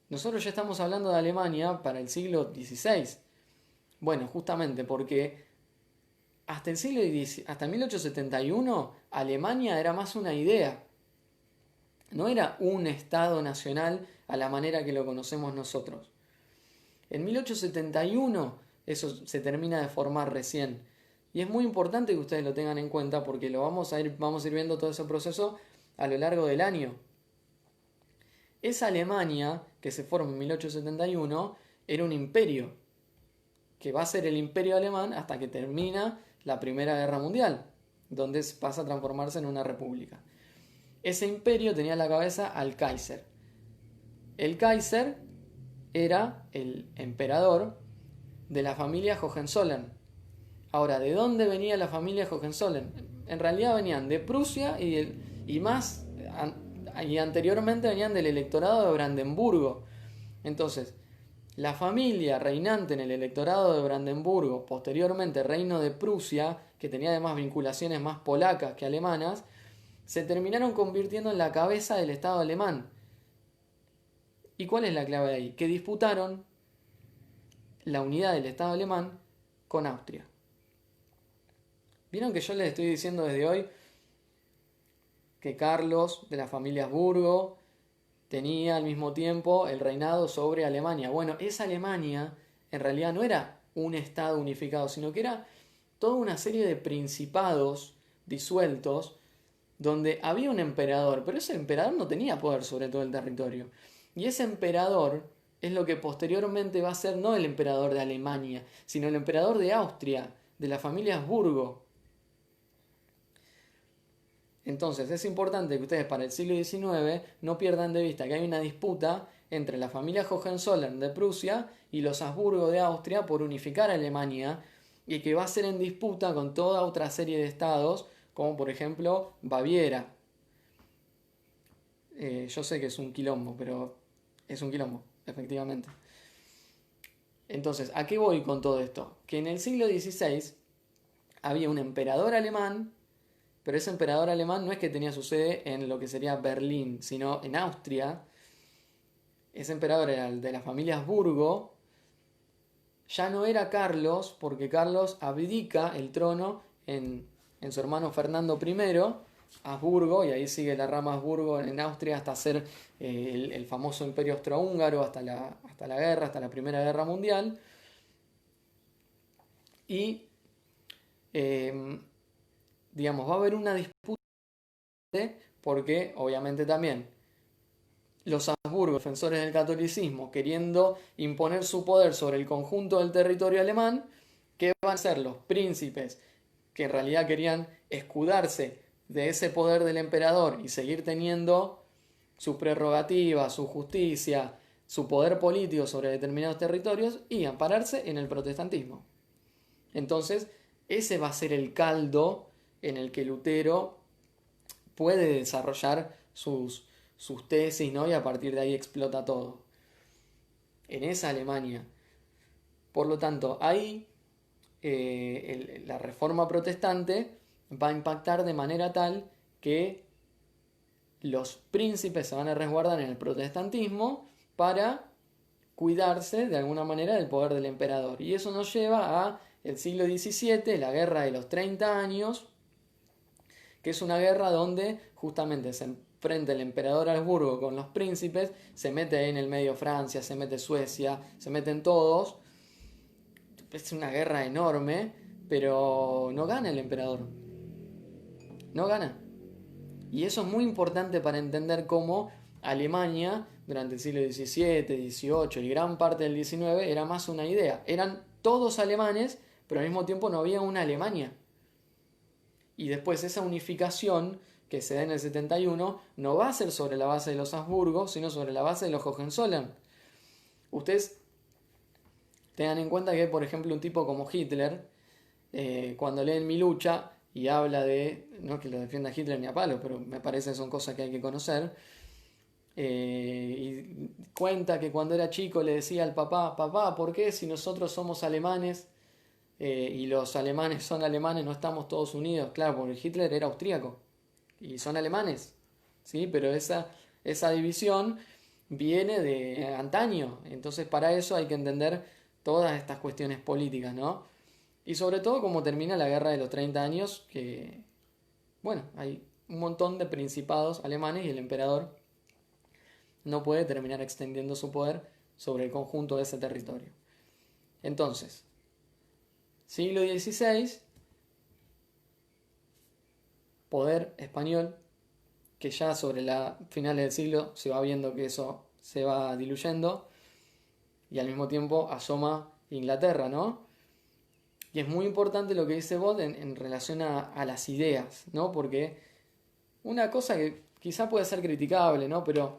nosotros ya estamos hablando de Alemania para el siglo XVI. Bueno, justamente porque hasta el siglo XX, hasta 1871, Alemania era más una idea. No era un Estado nacional a la manera que lo conocemos nosotros. En 1871 eso se termina de formar recién. Y es muy importante que ustedes lo tengan en cuenta porque vamos a ir viendo todo ese proceso a lo largo del año. Esa Alemania que se forma en 1871 era un imperio, que va a ser el imperio alemán hasta que termina la Primera Guerra Mundial, donde pasa a transformarse en una república. Ese imperio tenía a la cabeza al Kaiser. El Kaiser era el emperador de la familia Hohenzollern. Ahora, ¿de dónde venía la familia Hohenzollern? En realidad venían de Prusia y anteriormente venían del electorado de Brandenburgo. Entonces, la familia reinante en el electorado de Brandenburgo, posteriormente reino de Prusia, que tenía además vinculaciones más polacas que alemanas, se terminaron convirtiendo en la cabeza del Estado alemán. ¿Y cuál es la clave de ahí? Que disputaron la unidad del Estado alemán con Austria. ¿Vieron que yo les estoy diciendo desde hoy que Carlos de la familia Habsburgo tenía al mismo tiempo el reinado sobre Alemania? Bueno, esa Alemania en realidad no era un Estado unificado, sino que era toda una serie de principados disueltos donde había un emperador, pero ese emperador no tenía poder sobre todo el territorio. Y ese emperador es lo que posteriormente va a ser no el emperador de Alemania, sino el emperador de Austria, de la familia Habsburgo. Entonces es importante que ustedes para el siglo XIX no pierdan de vista que hay una disputa entre la familia Hohenzollern de Prusia y los Habsburgo de Austria por unificar Alemania, y que va a ser en disputa con toda otra serie de estados, como por ejemplo Baviera. Yo sé que es un quilombo, pero es un quilombo, efectivamente. Entonces, ¿a qué voy con todo esto? Que en el siglo XVI había un emperador alemán, pero ese emperador alemán no es que tenía su sede en lo que sería Berlín, sino en Austria. Ese emperador era el de la familia Habsburgo. Ya no era Carlos, porque Carlos abdica el trono en su hermano Fernando I, Habsburgo, y ahí sigue la rama Habsburgo en Austria hasta ser el famoso imperio austrohúngaro, hasta la guerra, hasta la Primera Guerra Mundial. Y, digamos, va a haber una disputa porque, obviamente también, los Habsburgo, defensores del catolicismo, queriendo imponer su poder sobre el conjunto del territorio alemán, ¿qué van a ser los príncipes que en realidad querían escudarse de ese poder del emperador y seguir teniendo sus prerrogativas, su justicia, su poder político sobre determinados territorios, y ampararse en el protestantismo? Entonces, ese va a ser el caldo en el que Lutero puede desarrollar sus tesis, ¿no? Y a partir de ahí explota todo. En esa Alemania. Por lo tanto, ahí la reforma protestante va a impactar de manera tal que los príncipes se van a resguardar en el protestantismo para cuidarse de alguna manera del poder del emperador. Y eso nos lleva a el siglo XVII, la guerra de los 30 años, que es una guerra donde justamente se enfrenta el emperador Habsburgo con los príncipes, se mete ahí en el medio Francia, se mete Suecia, se meten todos. Es una guerra enorme, pero no gana el emperador. No gana. Y eso es muy importante para entender cómo Alemania, durante el siglo XVII, XVIII y gran parte del XIX, era más una idea. Eran todos alemanes, pero al mismo tiempo no había una Alemania. Y después esa unificación que se da en el 71 no va a ser sobre la base de los Habsburgo, sino sobre la base de los Hohenzollern. Ustedes tengan en cuenta que, por ejemplo, un tipo como Hitler, cuando leen Mi lucha y habla de, no que lo defienda Hitler ni a palo, pero me parece que son cosas que hay que conocer, y cuenta que cuando era chico le decía al papá, papá, ¿por qué si nosotros somos alemanes y los alemanes son alemanes no estamos todos unidos? Claro, porque Hitler era austríaco y son alemanes, ¿sí? Pero esa división viene de antaño, entonces para eso hay que entender todas estas cuestiones políticas, ¿no? Y sobre todo cómo termina la guerra de los 30 años, que, bueno, hay un montón de principados alemanes y el emperador no puede terminar extendiendo su poder sobre el conjunto de ese territorio. Entonces, siglo XVI, poder español, que ya sobre la finales del siglo se va viendo que eso se va diluyendo, y al mismo tiempo asoma Inglaterra, ¿no? Y es muy importante lo que dice Bott en relación a las ideas, ¿no? Porque una cosa que quizá puede ser criticable, ¿no? Pero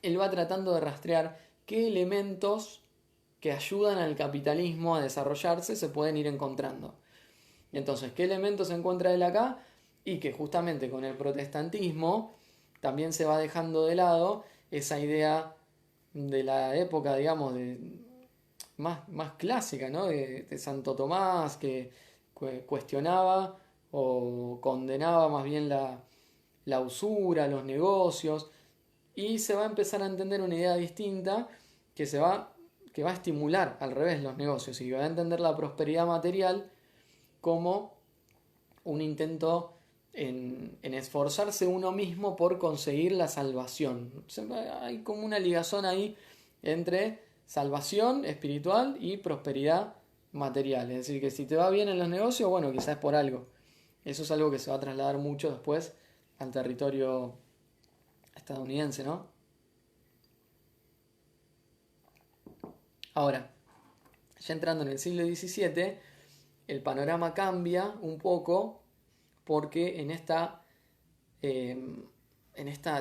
él va tratando de rastrear qué elementos que ayudan al capitalismo a desarrollarse se pueden ir encontrando. Entonces, ¿qué elementos se encuentra él acá? Y que justamente con el protestantismo también se va dejando de lado esa idea de la época, digamos, más clásica, ¿no? De Santo Tomás, que cuestionaba o condenaba más bien la usura, los negocios, y se va a empezar a entender una idea distinta que que va a estimular al revés los negocios y va a entender la prosperidad material como un intento en esforzarse uno mismo por conseguir la salvación. Hay como una ligazón ahí entre salvación espiritual y prosperidad material. Es decir, que si te va bien en los negocios, bueno, quizás es por algo. Eso es algo que se va a trasladar mucho después al territorio estadounidense, ¿no? Ahora, ya entrando en el siglo XVII, el panorama cambia un poco porque en esta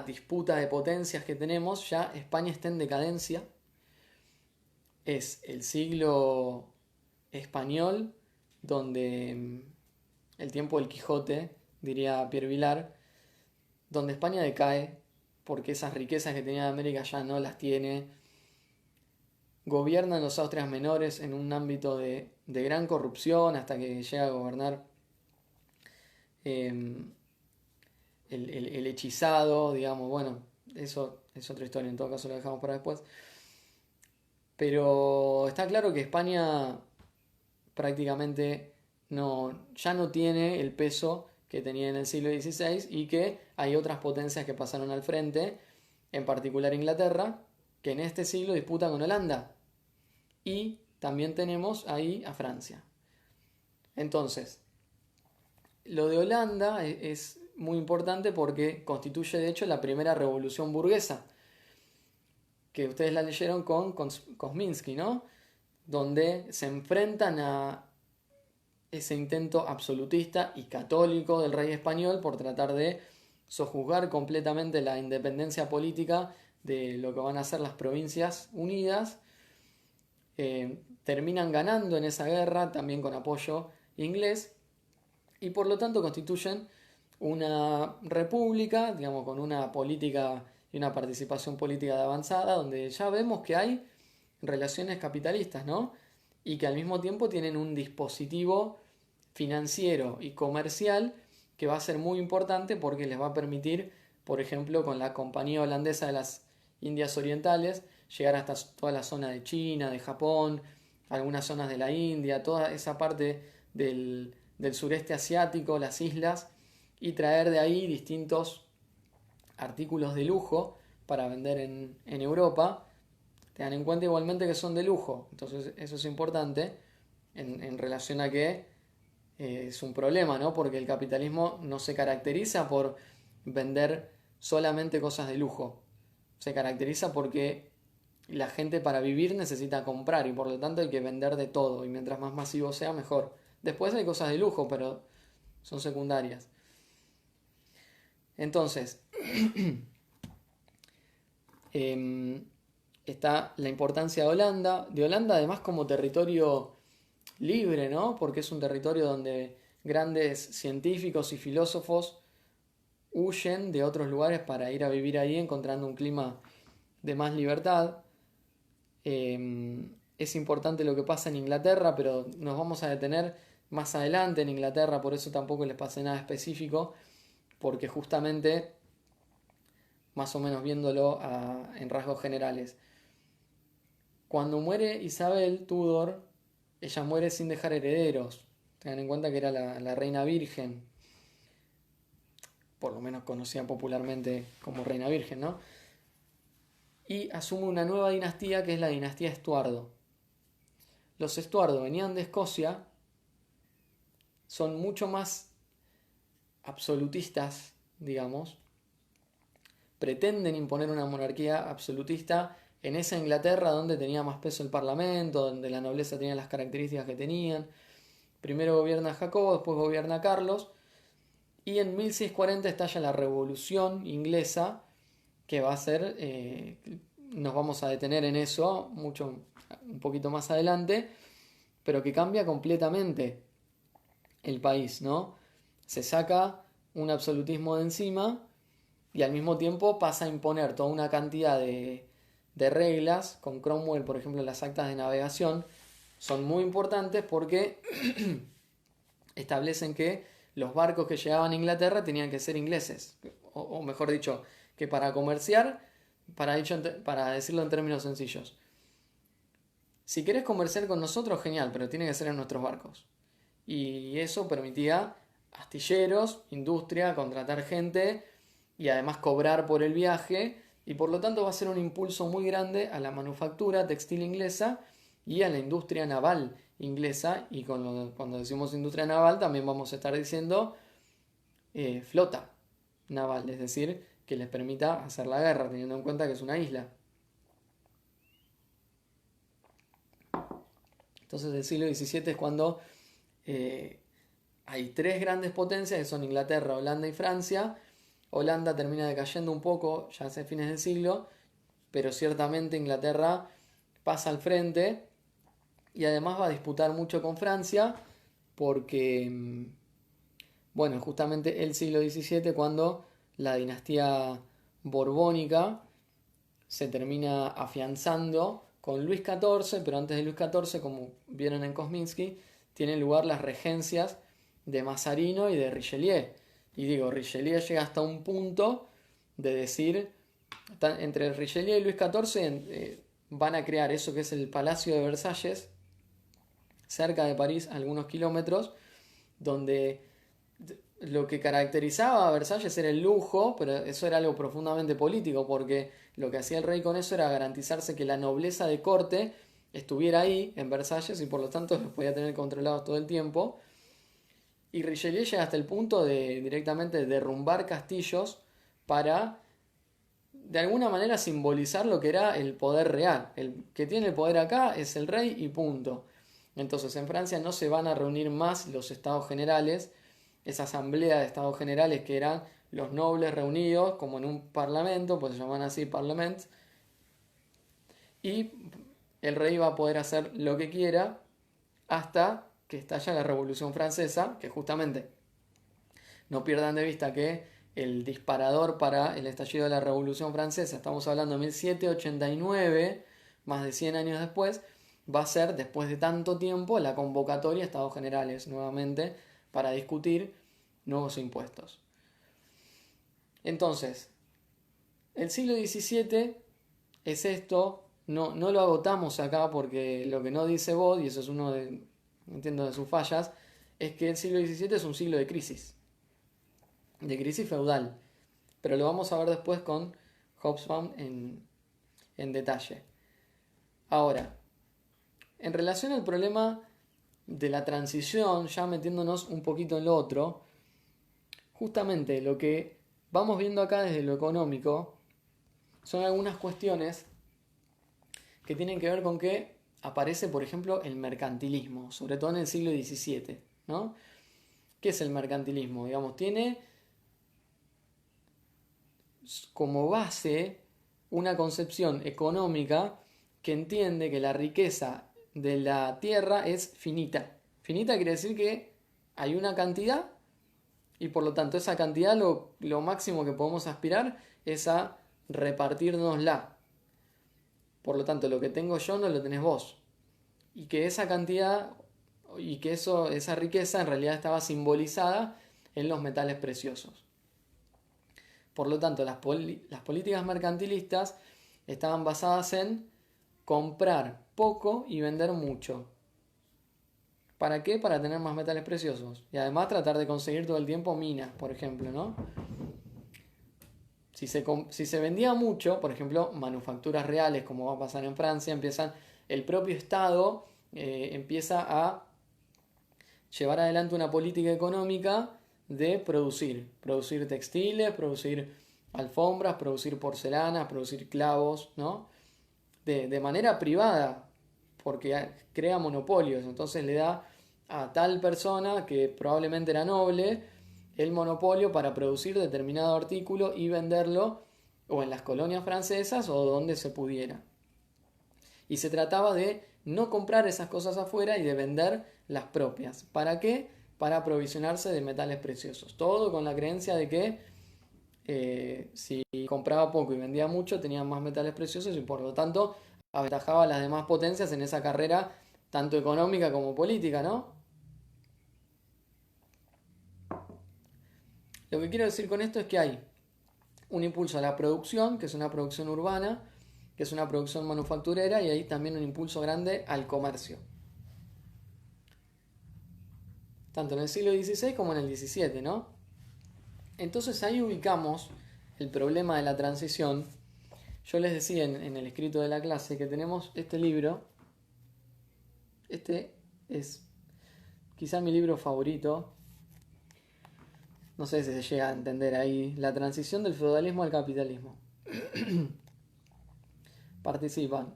disputa de potencias que tenemos, ya España está en decadencia. Es el siglo español donde el tiempo del Quijote, diría Pierre Vilar, donde España decae porque esas riquezas que tenía América ya no las tiene. Gobiernan los Austrias menores en un ámbito de gran corrupción hasta que llega a gobernar eh, el hechizado, digamos, bueno, eso es otra historia, en todo caso lo dejamos para después. Pero está claro que España prácticamente ya no tiene el peso que tenía en el siglo XVI y que hay otras potencias que pasaron al frente, en particular Inglaterra, que en este siglo disputa con Holanda. Y también tenemos ahí a Francia. Entonces, lo de Holanda es muy importante porque constituye de hecho la primera revolución burguesa, que ustedes la leyeron con Kosminski, ¿no? Donde se enfrentan a ese intento absolutista y católico del rey español por tratar de sojuzgar completamente la independencia política de lo que van a ser las provincias unidas. Terminan ganando en esa guerra, también con apoyo inglés, y por lo tanto constituyen una república, digamos, con una política y una participación política de avanzada, donde ya vemos que hay relaciones capitalistas, ¿no? Y que al mismo tiempo tienen un dispositivo financiero y comercial que va a ser muy importante porque les va a permitir, por ejemplo, con la Compañía Holandesa de las Indias Orientales, llegar hasta toda la zona de China, de Japón, algunas zonas de la India, toda esa parte del sureste asiático, las islas, y traer de ahí distintos artículos de lujo para vender en Europa. Tengan en cuenta igualmente que son de lujo, entonces eso es importante en relación a que es un problema, ¿no? Porque el capitalismo no se caracteriza por vender solamente cosas de lujo, se caracteriza porque la gente para vivir necesita comprar y por lo tanto hay que vender de todo y mientras más masivo sea mejor. Después hay cosas de lujo, pero son secundarias. Entonces, está la importancia de Holanda además como territorio libre, ¿no? Porque es un territorio donde grandes científicos y filósofos huyen de otros lugares para ir a vivir ahí encontrando un clima de más libertad. Es importante lo que pasa en Inglaterra, pero nos vamos a detener más adelante en Inglaterra, por eso tampoco les pasé nada específico, porque justamente, más o menos viéndolo en rasgos generales, cuando muere Isabel Tudor, ella muere sin dejar herederos. Tengan en cuenta que era la reina virgen, por lo menos conocida popularmente como reina virgen, ¿no? Y asume una nueva dinastía que es la dinastía Estuardo. Los Estuardo venían de Escocia, son mucho más absolutistas, digamos, pretenden imponer una monarquía absolutista en esa Inglaterra donde tenía más peso el parlamento, donde la nobleza tenía las características que tenían. Primero gobierna Jacobo, después gobierna Carlos, y en 1640 estalla la Revolución Inglesa, que va a ser nos vamos a detener en eso un poquito más adelante, pero que cambia completamente el país, ¿no? Se saca un absolutismo de encima y al mismo tiempo pasa a imponer toda una cantidad de reglas. Con Cromwell, por ejemplo, las actas de navegación son muy importantes porque establecen que los barcos que llegaban a Inglaterra tenían que ser ingleses, o mejor dicho, que para comerciar, para decirlo en términos sencillos, si querés comerciar con nosotros, genial, pero tiene que ser en nuestros barcos. Y eso permitía astilleros, industria, contratar gente y además cobrar por el viaje, y por lo tanto va a ser un impulso muy grande a la manufactura textil inglesa y a la industria naval inglesa. Y cuando decimos industria naval también vamos a estar diciendo flota naval, es decir, que les permita hacer la guerra, teniendo en cuenta que es una isla. Entonces el siglo XVII es cuando hay tres grandes potencias que son Inglaterra, Holanda y Francia. Holanda termina decayendo un poco ya hacia fines del siglo, pero ciertamente Inglaterra pasa al frente y además va a disputar mucho con Francia porque, bueno, justamente el siglo XVII cuando la dinastía borbónica se termina afianzando con Luis XIV, pero antes de Luis XIV, como vieron en Kosminski, tienen lugar las regencias de Mazarino y de Richelieu. Y digo, Richelieu llega hasta un punto de decir, entre Richelieu y Luis XIV van a crear eso que es el Palacio de Versalles, cerca de París, a algunos kilómetros, donde lo que caracterizaba a Versalles era el lujo, pero eso era algo profundamente político, porque lo que hacía el rey con eso era garantizarse que la nobleza de corte estuviera ahí, en Versalles, y por lo tanto los podía tener controlados todo el tiempo. Y Richelieu llega hasta el punto de directamente derrumbar castillos para, de alguna manera, simbolizar lo que era el poder real. El que tiene el poder acá es el rey y punto. Entonces en Francia no se van a reunir más los estados generales, esa asamblea de estados generales que eran los nobles reunidos como en un parlamento, pues se llaman así parlament, y el rey va a poder hacer lo que quiera hasta que estalla la Revolución Francesa, que justamente no pierdan de vista que el disparador para el estallido de la Revolución Francesa, estamos hablando de 1789, más de 100 años después, va a ser, después de tanto tiempo, la convocatoria a Estados Generales nuevamente para discutir nuevos impuestos. Entonces, el siglo XVII es esto, no lo agotamos acá porque lo que no dice Bod, y eso es uno de, entiendo, de sus fallas, es que el siglo XVII es un siglo de crisis feudal, pero lo vamos a ver después con Hobsbawm en detalle. Ahora, en relación al problema de la transición, ya metiéndonos un poquito en lo otro, justamente lo que vamos viendo acá desde lo económico son algunas cuestiones que tienen que ver con que aparece, por ejemplo, el mercantilismo, sobre todo en el siglo XVII, ¿no? ¿Qué es el mercantilismo? Digamos, tiene como base una concepción económica que entiende que la riqueza de la tierra es finita. Finita quiere decir que hay una cantidad y por lo tanto esa cantidad lo máximo que podemos aspirar es a repartirnosla. Por lo tanto, lo que tengo yo no lo tenés vos. Y que esa cantidad y que esa riqueza en realidad estaba simbolizada en los metales preciosos. Por lo tanto, las políticas mercantilistas estaban basadas en comprar poco y vender mucho. ¿Para qué? Para tener más metales preciosos. Y además tratar de conseguir todo el tiempo minas, por ejemplo, ¿no? Si se vendía mucho, por ejemplo, manufacturas reales, como va a pasar en Francia, el propio Estado empieza a llevar adelante una política económica de producir textiles, producir alfombras, producir porcelanas, producir clavos, ¿no? De manera privada, porque crea monopolios, entonces le da a tal persona que probablemente era noble el monopolio para producir determinado artículo y venderlo o en las colonias francesas o donde se pudiera. Y se trataba de no comprar esas cosas afuera y de vender las propias. ¿Para qué? Para aprovisionarse de metales preciosos. Todo con la creencia de que si compraba poco y vendía mucho, tenía más metales preciosos y por lo tanto aventajaba a las demás potencias en esa carrera tanto económica como política, ¿no? Lo que quiero decir con esto es que hay un impulso a la producción, que es una producción urbana, que es una producción manufacturera, y hay también un impulso grande al comercio. Tanto en el siglo XVI como en el XVII, ¿no? Entonces ahí ubicamos el problema de la transición. Yo les decía en el escrito de la clase que tenemos este libro. Este es quizá mi libro favorito. No sé si se llega a entender ahí. La transición del feudalismo al capitalismo. Participan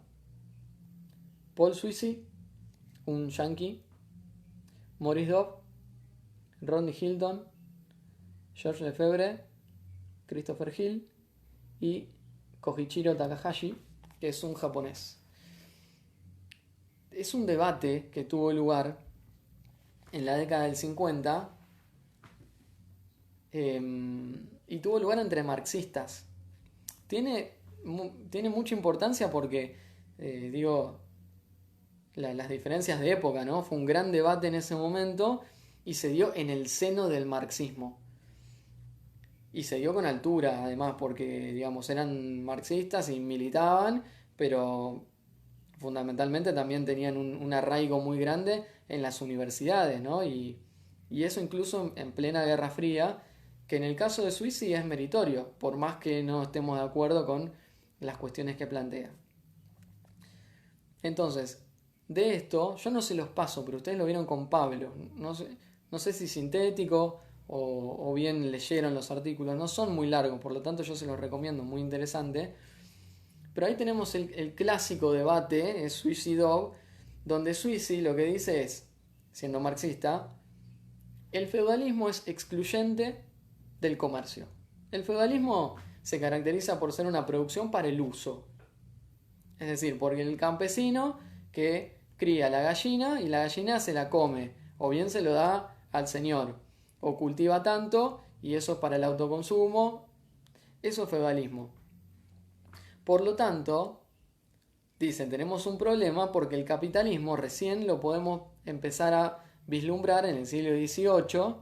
Paul Sweezy, un yankee, Maurice Dobb, Rodney Hilton, George Lefebvre, Christopher Hill y Koichiro Takahashi, que es un japonés. Es un debate que tuvo lugar en la década del 50 y tuvo lugar entre marxistas. Tiene mucha importancia porque, las diferencias de época, ¿no? Fue un gran debate en ese momento y se dio en el seno del marxismo. Y se dio con altura, además, porque, digamos, eran marxistas y militaban, pero fundamentalmente también tenían un arraigo muy grande en las universidades, ¿no? Y eso incluso en plena Guerra Fría, que en el caso de Sweezy es meritorio, por más que no estemos de acuerdo con las cuestiones que plantea. Entonces, de esto, yo no se los paso, pero ustedes lo vieron con Pablo. No sé si sintético o bien leyeron los artículos. No son muy largos, por lo tanto yo se los recomiendo, muy interesante. Pero ahí tenemos el clásico debate, es Sweezy Dobb, donde Sweezy lo que dice es, siendo marxista, el feudalismo es excluyente del comercio. El feudalismo se caracteriza por ser una producción para el uso. Es decir, porque el campesino que cría la gallina y la gallina se la come, o bien se lo da al señor, o cultiva tanto y eso es para el autoconsumo, eso es feudalismo. Por lo tanto, dicen, tenemos un problema porque el capitalismo recién lo podemos empezar a vislumbrar en el siglo XVIII.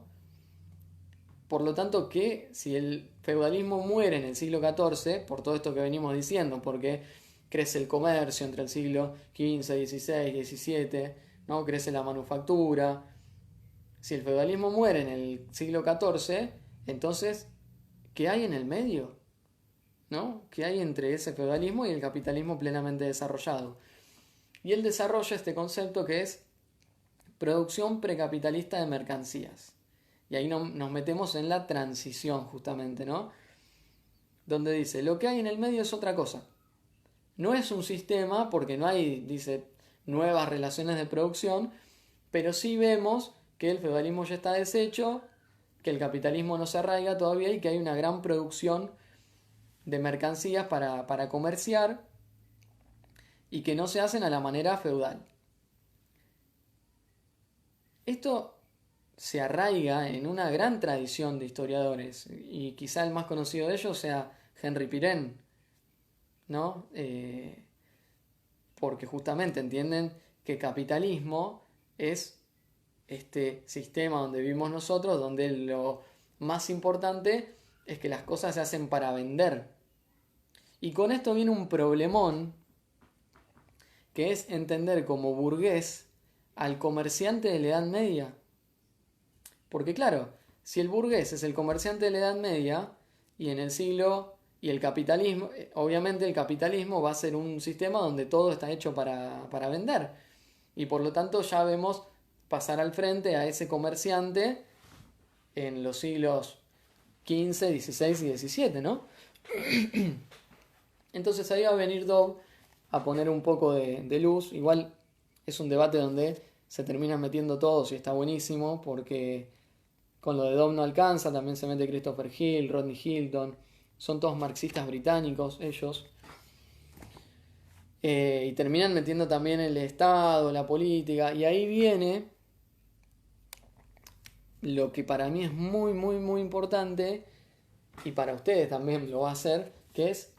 Por lo tanto, que si el feudalismo muere en el siglo XIV, por todo esto que venimos diciendo, porque crece el comercio entre el siglo XV, XVI, XVII, ¿no? Crece la manufactura. Si el feudalismo muere en el siglo XIV, entonces, ¿qué hay en el medio? ¿No? ¿Qué hay entre ese feudalismo y el capitalismo plenamente desarrollado? Y él desarrolla este concepto que es producción precapitalista de mercancías. Y ahí nos metemos en la transición justamente, ¿no? Donde dice, lo que hay en el medio es otra cosa. No es un sistema porque no hay, dice, nuevas relaciones de producción, pero sí vemos que el feudalismo ya está deshecho, que el capitalismo no se arraiga todavía y que hay una gran producción de mercancías para comerciar y que no se hacen a la manera feudal. Esto se arraiga en una gran tradición de historiadores y quizá el más conocido de ellos sea Henri Pirenne, ¿no? Porque justamente entienden que capitalismo es este sistema donde vivimos nosotros, donde lo más importante es que las cosas se hacen para vender. Y con esto viene un problemón, que es entender como burgués al comerciante de la Edad Media. Porque claro, si el burgués es el comerciante de la Edad Media, y en el siglo, y el capitalismo, obviamente el capitalismo va a ser un sistema donde todo está hecho para vender. Y por lo tanto ya vemos pasar al frente a ese comerciante en los siglos XV, XVI y XVII, ¿no? Entonces ahí va a venir Dobb a poner un poco de luz. Igual es un debate donde se terminan metiendo todos y está buenísimo porque con lo de Dobb no alcanza. También se mete Christopher Hill, Rodney Hilton, son todos marxistas británicos, ellos. Y terminan metiendo también el Estado, la política, y ahí viene lo que para mí es muy, muy, muy importante, y para ustedes también lo va a hacer, que es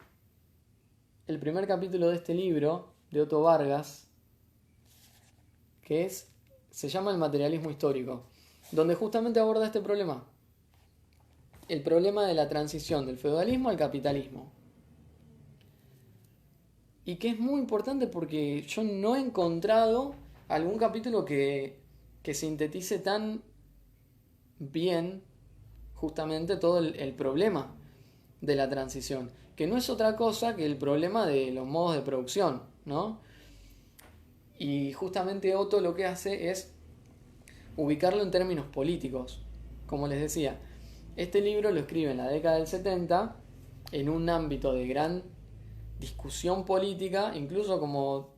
el primer capítulo de este libro, de Otto Vargas, se llama El materialismo histórico, donde justamente aborda este problema. El problema de la transición del feudalismo al capitalismo. Y que es muy importante porque yo no he encontrado algún capítulo que sintetice tan bien justamente todo el problema de la transición, que no es otra cosa que el problema de los modos de producción, ¿no? Y justamente Otto lo que hace es ubicarlo en términos políticos. Como les decía, este libro lo escribe en la década del 70 en un ámbito de gran discusión política, incluso como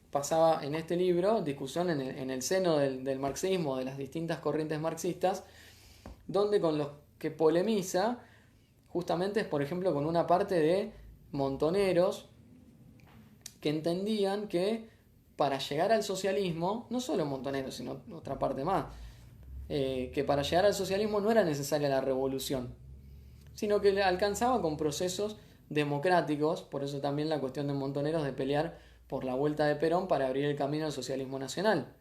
pasaba en este libro, discusión en el seno del marxismo, de las distintas corrientes marxistas, donde con los que polemiza justamente es, por ejemplo, con una parte de montoneros que entendían que para llegar al socialismo, no solo montoneros, sino otra parte más, que para llegar al socialismo no era necesaria la revolución, sino que alcanzaba con procesos democráticos, por eso también la cuestión de montoneros de pelear por la vuelta de Perón para abrir el camino al socialismo nacional.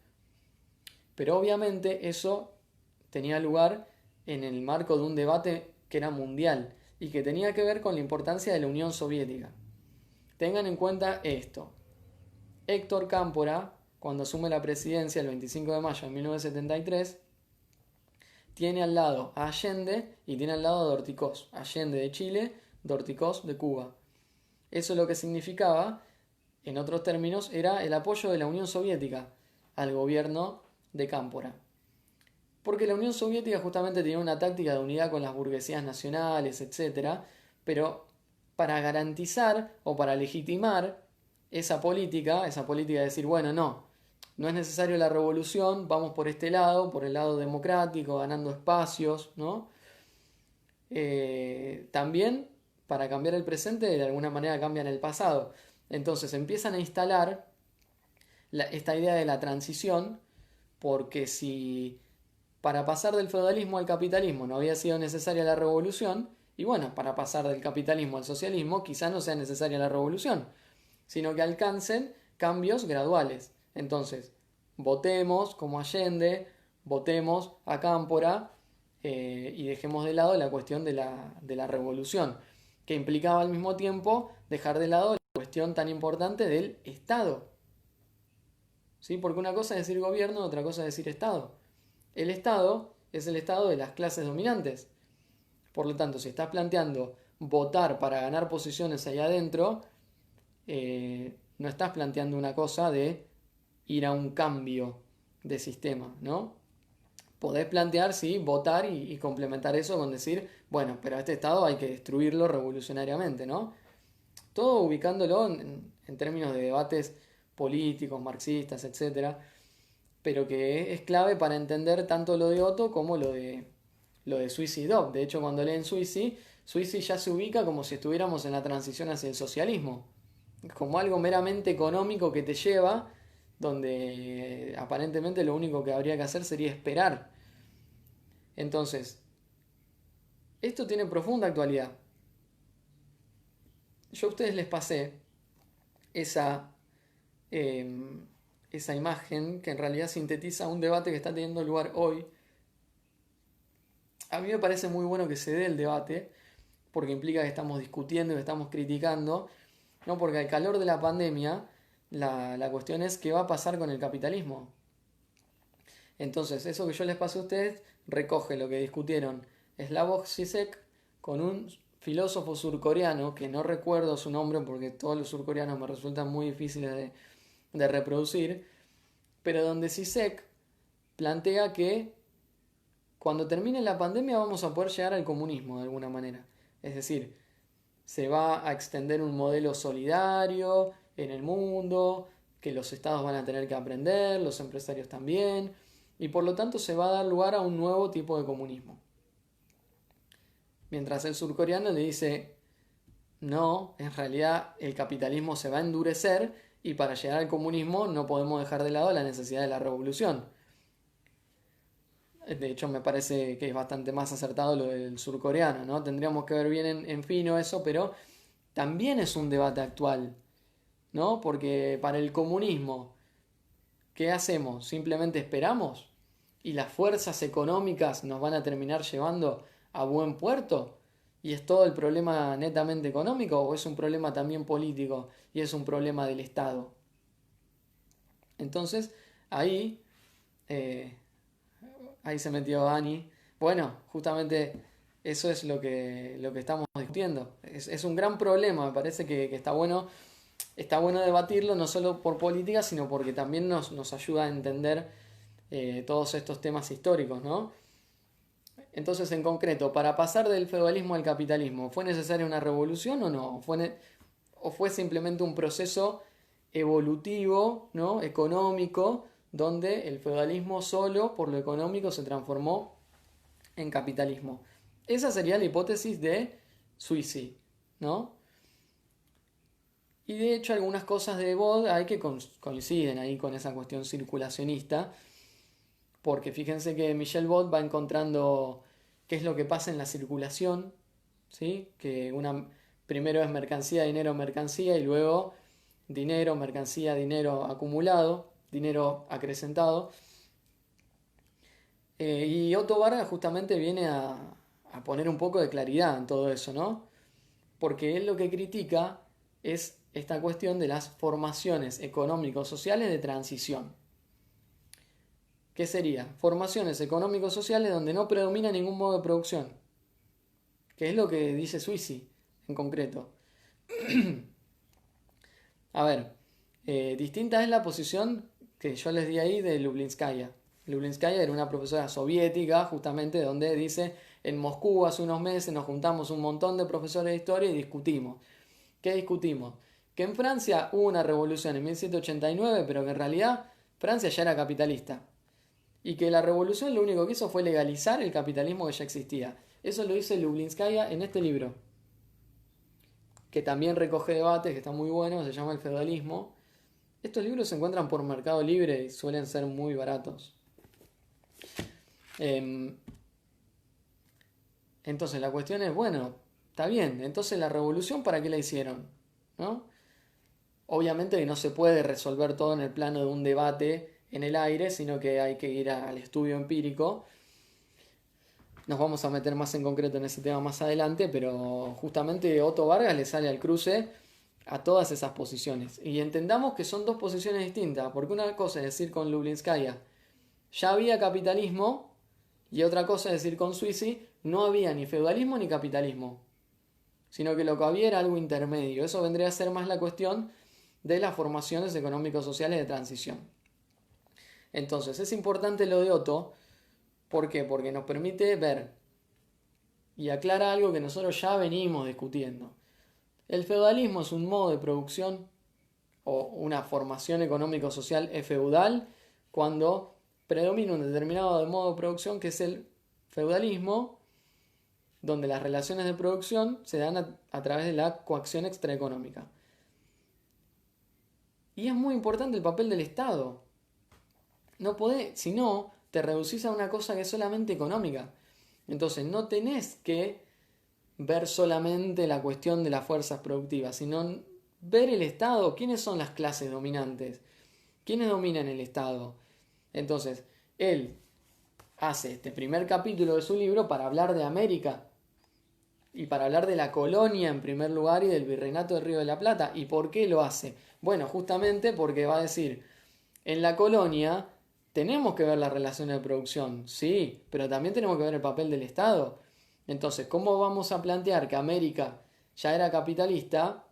Pero obviamente eso tenía lugar en el marco de un debate que era mundial y que tenía que ver con la importancia de la Unión Soviética. Tengan en cuenta esto. Héctor Cámpora, cuando asume la presidencia el 25 de mayo de 1973, tiene al lado a Allende y tiene al lado a Dorticós. Allende de Chile, Dorticós de Cuba. Eso lo que significaba, en otros términos, era el apoyo de la Unión Soviética al gobierno de Cámpora. Porque la Unión Soviética justamente tenía una táctica de unidad con las burguesías nacionales, etc. Pero para garantizar o para legitimar esa política de decir, bueno, no es necesario la revolución, vamos por este lado, por el lado democrático, ganando espacios, ¿no? También, para cambiar el presente, de alguna manera cambian el pasado. Entonces empiezan a instalar esta idea de la transición, porque si para pasar del feudalismo al capitalismo no había sido necesaria la revolución, y bueno, para pasar del capitalismo al socialismo quizá no sea necesaria la revolución, sino que alcancen cambios graduales. Entonces, votemos como Allende, votemos a Cámpora y dejemos de lado la cuestión de la revolución, que implicaba al mismo tiempo dejar de lado la cuestión tan importante del Estado. ¿Sí? Porque una cosa es decir gobierno, otra cosa es decir Estado. El Estado es el Estado de las clases dominantes. Por lo tanto, si estás planteando votar para ganar posiciones ahí adentro, no estás planteando una cosa de ir a un cambio de sistema, ¿no? Podés plantear, sí, votar y complementar eso con decir, bueno, pero a este Estado hay que destruirlo revolucionariamente, ¿no? Todo ubicándolo en términos de debates políticos, marxistas, etcétera, pero que es clave para entender tanto lo de Otto como lo de Suicide Dog. De hecho, cuando leen Suicide ya se ubica como si estuviéramos en la transición hacia el socialismo, como algo meramente económico que te lleva, donde aparentemente lo único que habría que hacer sería esperar. Entonces, esto tiene profunda actualidad. Yo a ustedes les pasé esa imagen que en realidad sintetiza un debate que está teniendo lugar hoy. A mí me parece muy bueno que se dé el debate, porque implica que estamos discutiendo y que estamos criticando, ¿no? Porque al calor de la pandemia, la cuestión es qué va a pasar con el capitalismo. Entonces, eso que yo les pasé a ustedes recoge lo que discutieron Slavoj Žižek con un filósofo surcoreano, que no recuerdo su nombre porque todos los surcoreanos me resultan muy difíciles de reproducir, pero donde Žižek plantea que cuando termine la pandemia vamos a poder llegar al comunismo de alguna manera. Es decir, se va a extender un modelo solidario en el mundo, que los estados van a tener que aprender, los empresarios también, y por lo tanto se va a dar lugar a un nuevo tipo de comunismo. Mientras el surcoreano le dice, no, en realidad el capitalismo se va a endurecer y para llegar al comunismo no podemos dejar de lado la necesidad de la revolución. De hecho, me parece que es bastante más acertado lo del surcoreano, ¿no? Tendríamos que ver bien en fino eso, pero también es un debate actual, ¿no? Porque para el comunismo, ¿qué hacemos? ¿Simplemente esperamos? ¿Y las fuerzas económicas nos van a terminar llevando a buen puerto? ¿Y es todo el problema netamente económico o es un problema también político y es un problema del Estado? Entonces, ahí, eh, ahí se metió Dani. Bueno, justamente eso es lo que estamos discutiendo. Es un gran problema, me parece que está bueno debatirlo no solo por política, sino porque también nos ayuda a entender todos estos temas históricos, ¿no? Entonces, en concreto, para pasar del feudalismo al capitalismo, ¿fue necesaria una revolución o no? ¿O fue simplemente un proceso evolutivo, ¿no? Económico, donde el feudalismo solo por lo económico se transformó en capitalismo? Esa sería la hipótesis de Suisi, ¿no? Y de hecho algunas cosas de Bode hay que coinciden ahí con esa cuestión circulacionista, porque fíjense que Michel Bode va encontrando qué es lo que pasa en la circulación, ¿sí? Primero es mercancía, dinero, mercancía, y luego dinero, mercancía, dinero acumulado, dinero acrecentado. Y Otto Vargas justamente viene a poner un poco de claridad en todo eso, ¿no? Porque él lo que critica es esta cuestión de las formaciones económico-sociales de transición. ¿Qué sería? Formaciones económico-sociales donde no predomina ningún modo de producción, que es lo que dice Suisi en concreto. A ver, distinta es la posición que yo les di ahí de Lublinskaya. Lublinskaya era una profesora soviética, justamente donde dice, en Moscú hace unos meses nos juntamos un montón de profesores de historia y discutimos. ¿Qué discutimos? Que en Francia hubo una revolución en 1789, pero que en realidad Francia ya era capitalista. Y que la revolución lo único que hizo fue legalizar el capitalismo que ya existía. Eso lo dice Lublinskaya en este libro, que también recoge debates, que está muy bueno, se llama El feudalismo. Estos libros se encuentran por Mercado Libre y suelen ser muy baratos. Entonces la cuestión es, bueno, está bien, entonces la revolución ¿para qué la hicieron? ¿No? Obviamente que no se puede resolver todo en el plano de un debate en el aire, sino que hay que ir al estudio empírico. Nos vamos a meter más en concreto en ese tema más adelante, pero justamente Otto Vargas le sale al cruce a todas esas posiciones. Y entendamos que son dos posiciones distintas, porque una cosa es decir con Lublinskaya, ya había capitalismo, y otra cosa es decir con Suisi, no había ni feudalismo ni capitalismo, sino que lo que había era algo intermedio. Eso vendría a ser más la cuestión de las formaciones económico-sociales de transición. Entonces, es importante lo de Otto. ¿Por qué? Porque nos permite ver y aclara algo que nosotros ya venimos discutiendo. El feudalismo es un modo de producción o una formación económico-social es feudal cuando predomina un determinado modo de producción que es el feudalismo, donde las relaciones de producción se dan a través de la coacción extraeconómica. Y es muy importante el papel del Estado. No podés, si no, te reducís a una cosa que es solamente económica. Entonces no tenés que ver solamente la cuestión de las fuerzas productivas, sino ver el Estado, quiénes son las clases dominantes, quiénes dominan el Estado. Entonces, él hace este primer capítulo de su libro para hablar de América y para hablar de la colonia en primer lugar y del virreinato del Río de la Plata. ¿Y por qué lo hace? Bueno, justamente porque va a decir, en la colonia tenemos que ver las relaciones de producción, sí, pero también tenemos que ver el papel del Estado. Entonces, ¿cómo vamos a plantear que América ya era capitalista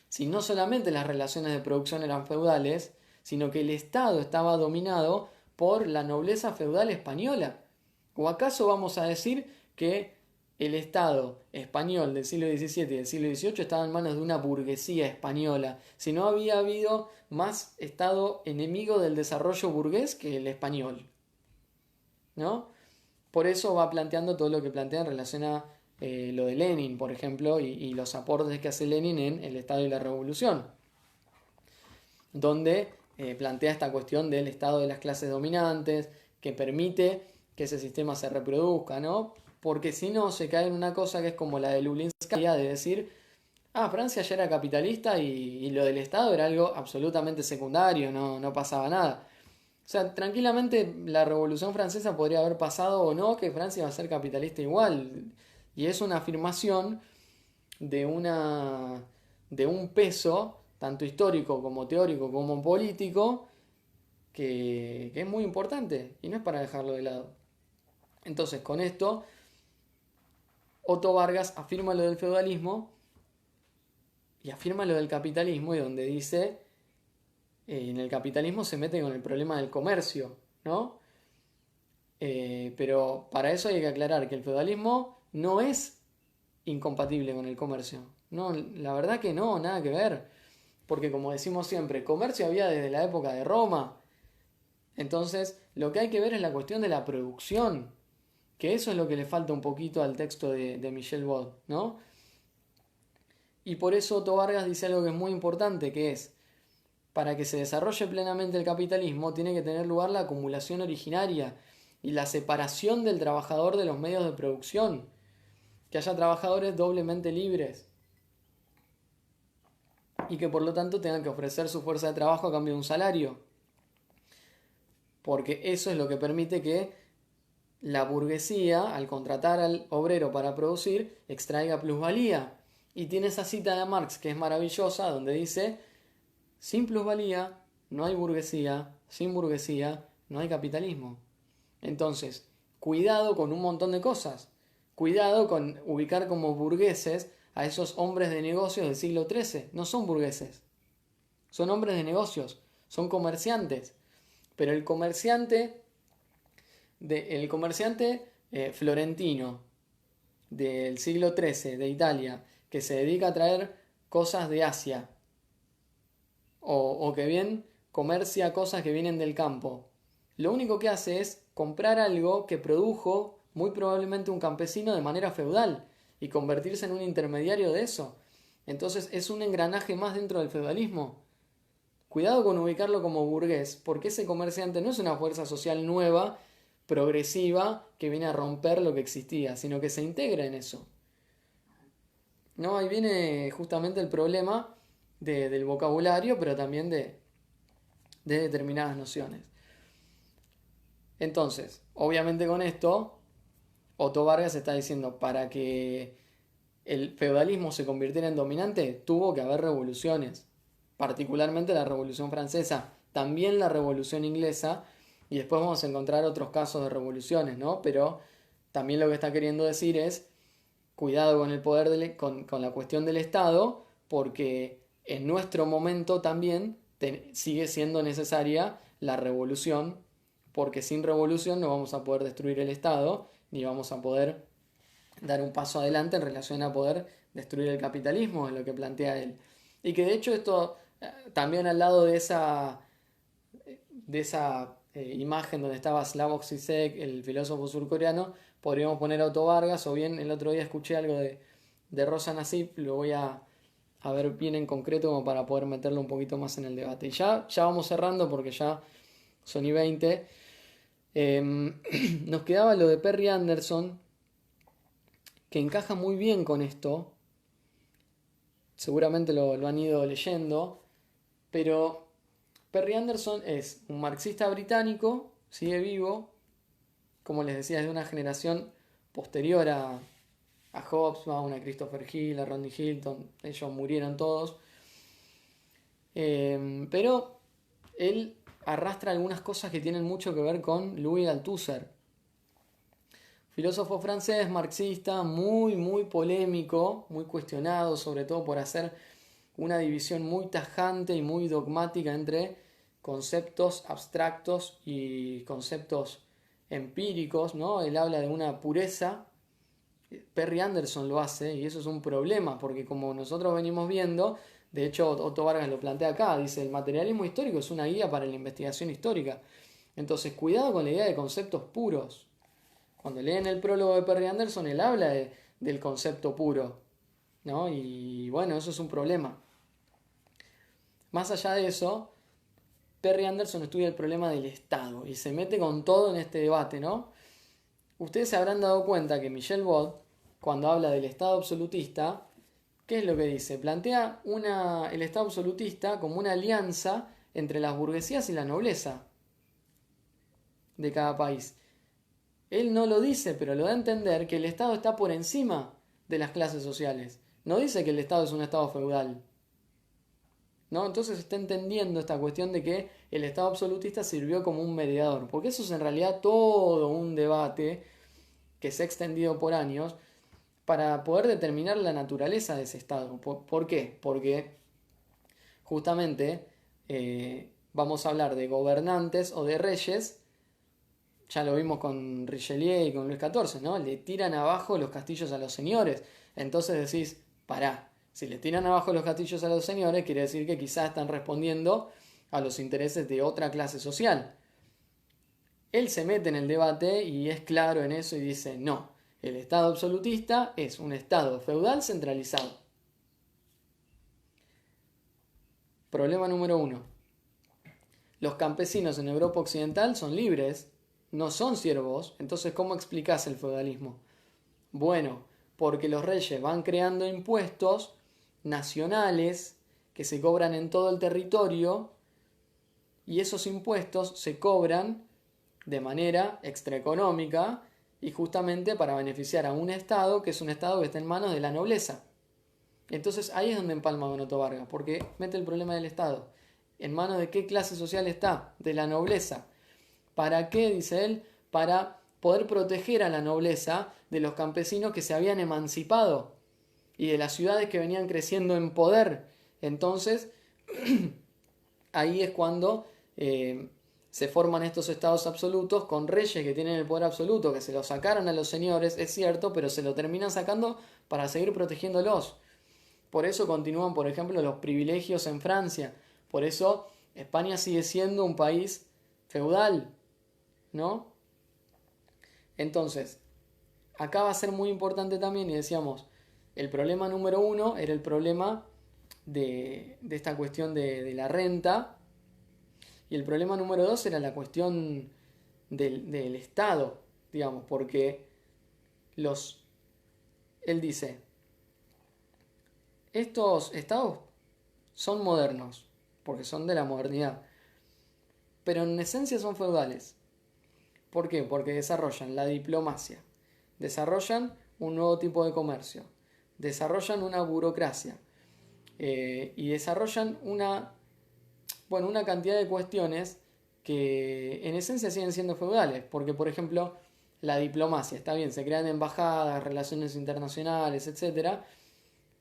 si no solamente las relaciones de producción eran feudales, sino que el Estado estaba dominado por la nobleza feudal española? ¿O acaso vamos a decir que el Estado español del siglo XVII y del siglo XVIII estaba en manos de una burguesía española, si no había habido más Estado enemigo del desarrollo burgués que el español? ¿No? Por eso va planteando todo lo que plantea en relación a lo de Lenin, por ejemplo, y los aportes que hace Lenin en El Estado y la Revolución, donde plantea esta cuestión del estado de las clases dominantes, que permite que ese sistema se reproduzca, ¿no? Porque si no, se cae en una cosa que es como la de Lublinskaya, de decir, Francia ya era capitalista y lo del Estado era algo absolutamente secundario, no pasaba nada. O sea, tranquilamente la Revolución Francesa podría haber pasado o no, que Francia va a ser capitalista igual. Y es una afirmación de de un peso, tanto histórico como teórico como político, que es muy importante y no es para dejarlo de lado. Entonces, con esto, Otto Vargas afirma lo del feudalismo y afirma lo del capitalismo, y donde dice, en el capitalismo se mete con el problema del comercio, ¿no? Pero para eso hay que aclarar que el feudalismo no es incompatible con el comercio. No, la verdad que no, nada que ver. Porque como decimos siempre, comercio había desde la época de Roma. Entonces, lo que hay que ver es la cuestión de la producción. Que eso es lo que le falta un poquito al texto de Michel Baude, ¿no? Y por eso Otto Vargas dice algo que es muy importante, que es, para que se desarrolle plenamente el capitalismo, tiene que tener lugar la acumulación originaria y la separación del trabajador de los medios de producción. Que haya trabajadores doblemente libres y que por lo tanto tengan que ofrecer su fuerza de trabajo a cambio de un salario. Porque eso es lo que permite que la burguesía, al contratar al obrero para producir, extraiga plusvalía. Y tiene esa cita de Marx que es maravillosa, donde dice, sin plusvalía no hay burguesía, sin burguesía no hay capitalismo. Entonces, cuidado con un montón de cosas. Cuidado con ubicar como burgueses a esos hombres de negocios del siglo XIII. No son burgueses, son hombres de negocios, son comerciantes. Pero el comerciante florentino del siglo XIII de Italia, que se dedica a traer cosas de Asia, o que bien comercia cosas que vienen del campo, lo único que hace es comprar algo que produjo muy probablemente un campesino de manera feudal y convertirse en un intermediario de eso. Entonces es un engranaje más dentro del feudalismo. Cuidado con ubicarlo como burgués, porque ese comerciante no es una fuerza social nueva, progresiva, que viene a romper lo que existía, sino que se integra en eso. ¿No? Ahí viene justamente el problema del vocabulario, pero también de determinadas nociones. Entonces, obviamente con esto, Otto Vargas está diciendo, para que el feudalismo se convirtiera en dominante, tuvo que haber revoluciones, particularmente la Revolución Francesa, también la Revolución Inglesa, y después vamos a encontrar otros casos de revoluciones, ¿no? Pero también lo que está queriendo decir es, cuidado con el poder, con la cuestión del Estado, porque en nuestro momento también sigue siendo necesaria la revolución, porque sin revolución no vamos a poder destruir el Estado, ni vamos a poder dar un paso adelante en relación a poder destruir el capitalismo, es lo que plantea él. Y que de hecho esto, también al lado de esa imagen donde estaba Slavoj Zizek, el filósofo surcoreano, podríamos poner a Otto Vargas, o bien el otro día escuché algo de Rosa Nassif, lo voy a ver bien en concreto como para poder meterlo un poquito más en el debate. Y ya vamos cerrando porque ya son y 20. Nos quedaba lo de Perry Anderson, que encaja muy bien con esto. Seguramente lo han ido leyendo, pero Perry Anderson es un marxista británico, sigue vivo, como les decía, es de una generación posterior a Hobsbawm, a Christopher Hill, a Rodney Hilton, ellos murieron todos. Pero él arrastra algunas cosas que tienen mucho que ver con Louis Althusser, filósofo francés, marxista, muy polémico, muy cuestionado, sobre todo por hacer una división muy tajante y muy dogmática entre conceptos abstractos y conceptos empíricos, ¿no? Él habla de una pureza. Perry Anderson lo hace y eso es un problema porque como nosotros venimos viendo, de hecho Otto Vargas lo plantea acá, dice el materialismo histórico es una guía para la investigación histórica. Entonces cuidado con la idea de conceptos puros. Cuando leen el prólogo de Perry Anderson, él habla del concepto puro, ¿no? Y bueno, eso es un problema. Más allá de eso, Perry Anderson estudia el problema del Estado y se mete con todo en este debate, ¿no? Ustedes se habrán dado cuenta que Michel Bott, cuando habla del Estado absolutista, ¿qué es lo que dice? Plantea el Estado absolutista como una alianza entre las burguesías y la nobleza de cada país. Él no lo dice, pero lo da a entender que el Estado está por encima de las clases sociales. No dice que el Estado es un Estado feudal, ¿no? Entonces está entendiendo esta cuestión de que el Estado absolutista sirvió como un mediador, porque eso es en realidad todo un debate que se ha extendido por años para poder determinar la naturaleza de ese Estado. ¿Por qué? Porque justamente vamos a hablar de gobernantes o de reyes, ya lo vimos con Richelieu y con Luis XIV, ¿no? Le tiran abajo los castillos a los señores. Entonces decís, pará, si le tiran abajo los castillos a los señores, quiere decir que quizás están respondiendo a los intereses de otra clase social. Él se mete en el debate y es claro en eso y dice, no, el Estado absolutista es un Estado feudal centralizado. Problema número 1. Los campesinos en Europa Occidental son libres, no son siervos, entonces ¿cómo explicás el feudalismo? Bueno, porque los reyes van creando impuestos nacionales que se cobran en todo el territorio y esos impuestos se cobran de manera extraeconómica y justamente para beneficiar a un Estado que es un Estado que está en manos de la nobleza. Entonces ahí es donde empalma Donoto Vargas, porque mete el problema del Estado. ¿En manos de qué clase social está? De la nobleza. ¿Para qué? Dice él, para poder proteger a la nobleza de los campesinos que se habían emancipado y de las ciudades que venían creciendo en poder. Entonces, ahí es cuando se forman estos estados absolutos con reyes que tienen el poder absoluto, que se lo sacaron a los señores, es cierto, pero se lo terminan sacando para seguir protegiéndolos. Por eso continúan, por ejemplo, los privilegios en Francia. Por eso España sigue siendo un país feudal, ¿no? Entonces, acá va a ser muy importante también, y decíamos, el problema número 1 era el problema de esta cuestión de la renta, y el problema número 2 era la cuestión del Estado, digamos, porque él dice, estos estados son modernos, porque son de la modernidad, pero en esencia son feudales. ¿Por qué? Porque desarrollan la diplomacia, desarrollan un nuevo tipo de comercio, desarrollan una burocracia y desarrollan una cantidad de cuestiones que en esencia siguen siendo feudales, porque por ejemplo la diplomacia, está bien, se crean embajadas, relaciones internacionales, etcétera,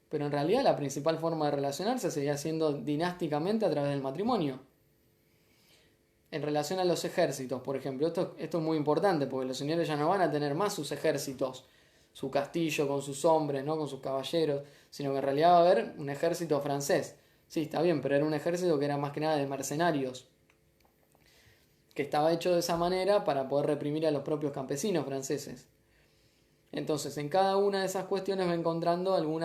pero en realidad la principal forma de relacionarse seguía siendo dinásticamente a través del matrimonio. En relación a los ejércitos, por ejemplo, esto es muy importante porque los señores ya no van a tener más sus ejércitos, su castillo con sus hombres, ¿no? Con sus caballeros, sino que en realidad va a haber un ejército francés. Sí, está bien, pero era un ejército que era más que nada de mercenarios, que estaba hecho de esa manera para poder reprimir a los propios campesinos franceses. Entonces, en cada una de esas cuestiones va encontrando algún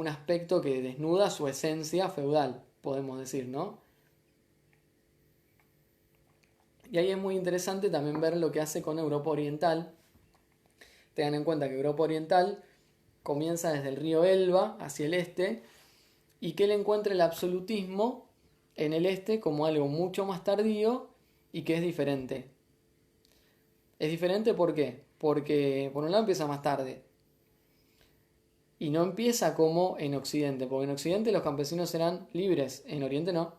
aspecto que desnuda su esencia feudal, podemos decir, ¿no? Y ahí es muy interesante también ver lo que hace con Europa Oriental. Tengan en cuenta que Europa Oriental comienza desde el río Elba hacia el este y que él encuentra el absolutismo en el este como algo mucho más tardío y que es diferente. Es diferente ¿por qué? Porque por un lado empieza más tarde y no empieza como en Occidente, porque en Occidente los campesinos eran libres, en Oriente no.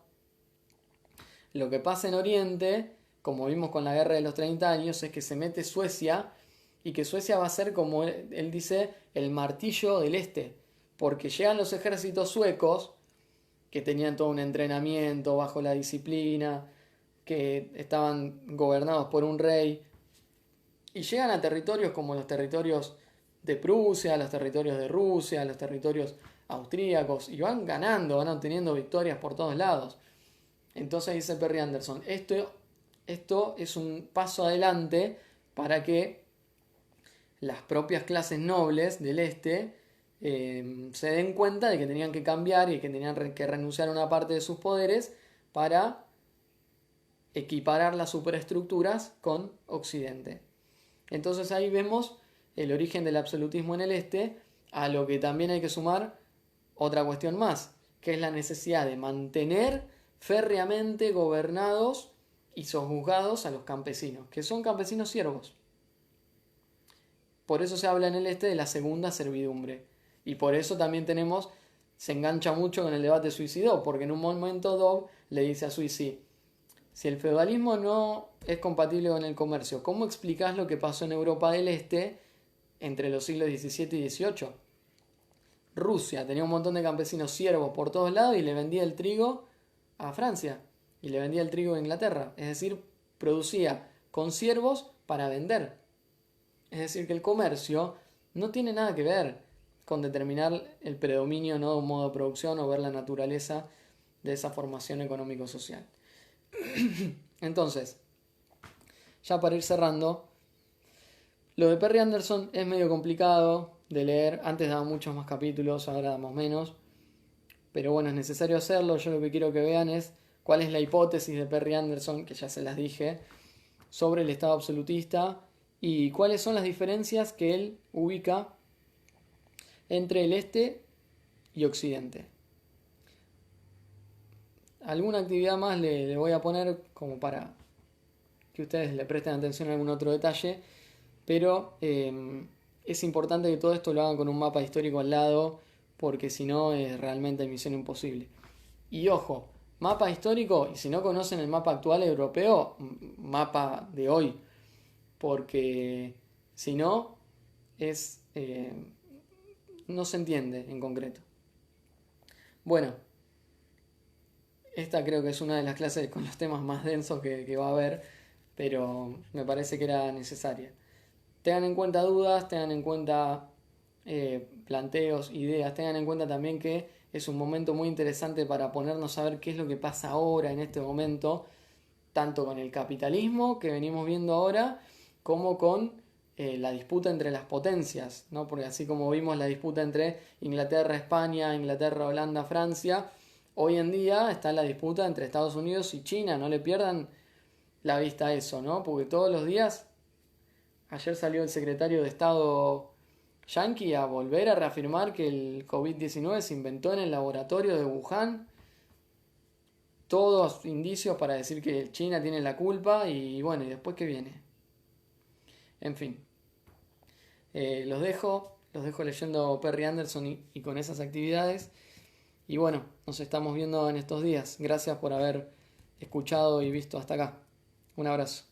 Lo que pasa en Oriente, como vimos con la guerra de los 30 años, es que se mete Suecia y que Suecia va a ser, como él dice, el martillo del este, porque llegan los ejércitos suecos que tenían todo un entrenamiento bajo la disciplina, que estaban gobernados por un rey, y llegan a territorios como los territorios de Prusia, los territorios de Rusia, los territorios austríacos, y van ganando, van obteniendo victorias por todos lados. Entonces dice Perry Anderson, esto es un paso adelante para que las propias clases nobles del este se den cuenta de que tenían que cambiar y que tenían que renunciar a una parte de sus poderes para equiparar las superestructuras con Occidente. Entonces ahí vemos el origen del absolutismo en el este, a lo que también hay que sumar otra cuestión más, que es la necesidad de mantener férreamente gobernados y sojuzgados a los campesinos, que son campesinos siervos. Por eso se habla en el este de la segunda servidumbre. Y por eso también se engancha mucho con el debate suicidio, porque en un momento Dobb le dice a Suisi, si el feudalismo no es compatible con el comercio, ¿cómo explicás lo que pasó en Europa del Este entre los siglos XVII y XVIII? Rusia tenía un montón de campesinos siervos por todos lados y le vendía el trigo a Francia y le vendía el trigo a Inglaterra. Es decir, producía con siervos para vender. Es decir, que el comercio no tiene nada que ver con determinar el predominio, ¿no?, de un modo de producción o ver la naturaleza de esa formación económico-social. Entonces, ya para ir cerrando, lo de Perry Anderson es medio complicado de leer. Antes daba muchos más capítulos, ahora damos menos. Pero bueno, es necesario hacerlo. Yo lo que quiero que vean es cuál es la hipótesis de Perry Anderson, que ya se las dije, sobre el Estado absolutista y cuáles son las diferencias que él ubica entre el Este y Occidente. Alguna actividad más le voy a poner como para que ustedes le presten atención a algún otro detalle, pero es importante que todo esto lo hagan con un mapa histórico al lado, porque si no es realmente misión imposible. Y ojo, mapa histórico, y si no conocen el mapa actual europeo, mapa de hoy, porque si no no se entiende en concreto. Bueno, esta creo que es una de las clases con los temas más densos que va a haber, pero me parece que era necesaria. Tengan en cuenta dudas, tengan en cuenta planteos, ideas, tengan en cuenta también que es un momento muy interesante para ponernos a ver qué es lo que pasa ahora en este momento, tanto con el capitalismo que venimos viendo ahora, como con la disputa entre las potencias, ¿no? Porque así como vimos la disputa entre Inglaterra, España, Inglaterra, Holanda, Francia, hoy en día está la disputa entre Estados Unidos y China. No le pierdan la vista a eso, ¿no? Porque todos los días, ayer salió el secretario de Estado yanqui a volver a reafirmar que el COVID-19 se inventó en el laboratorio de Wuhan. Todos indicios para decir que China tiene la culpa y bueno, ¿y después qué viene? En fin, los dejo leyendo Perry Anderson y con esas actividades. Y bueno, nos estamos viendo en estos días. Gracias por haber escuchado y visto hasta acá. Un abrazo.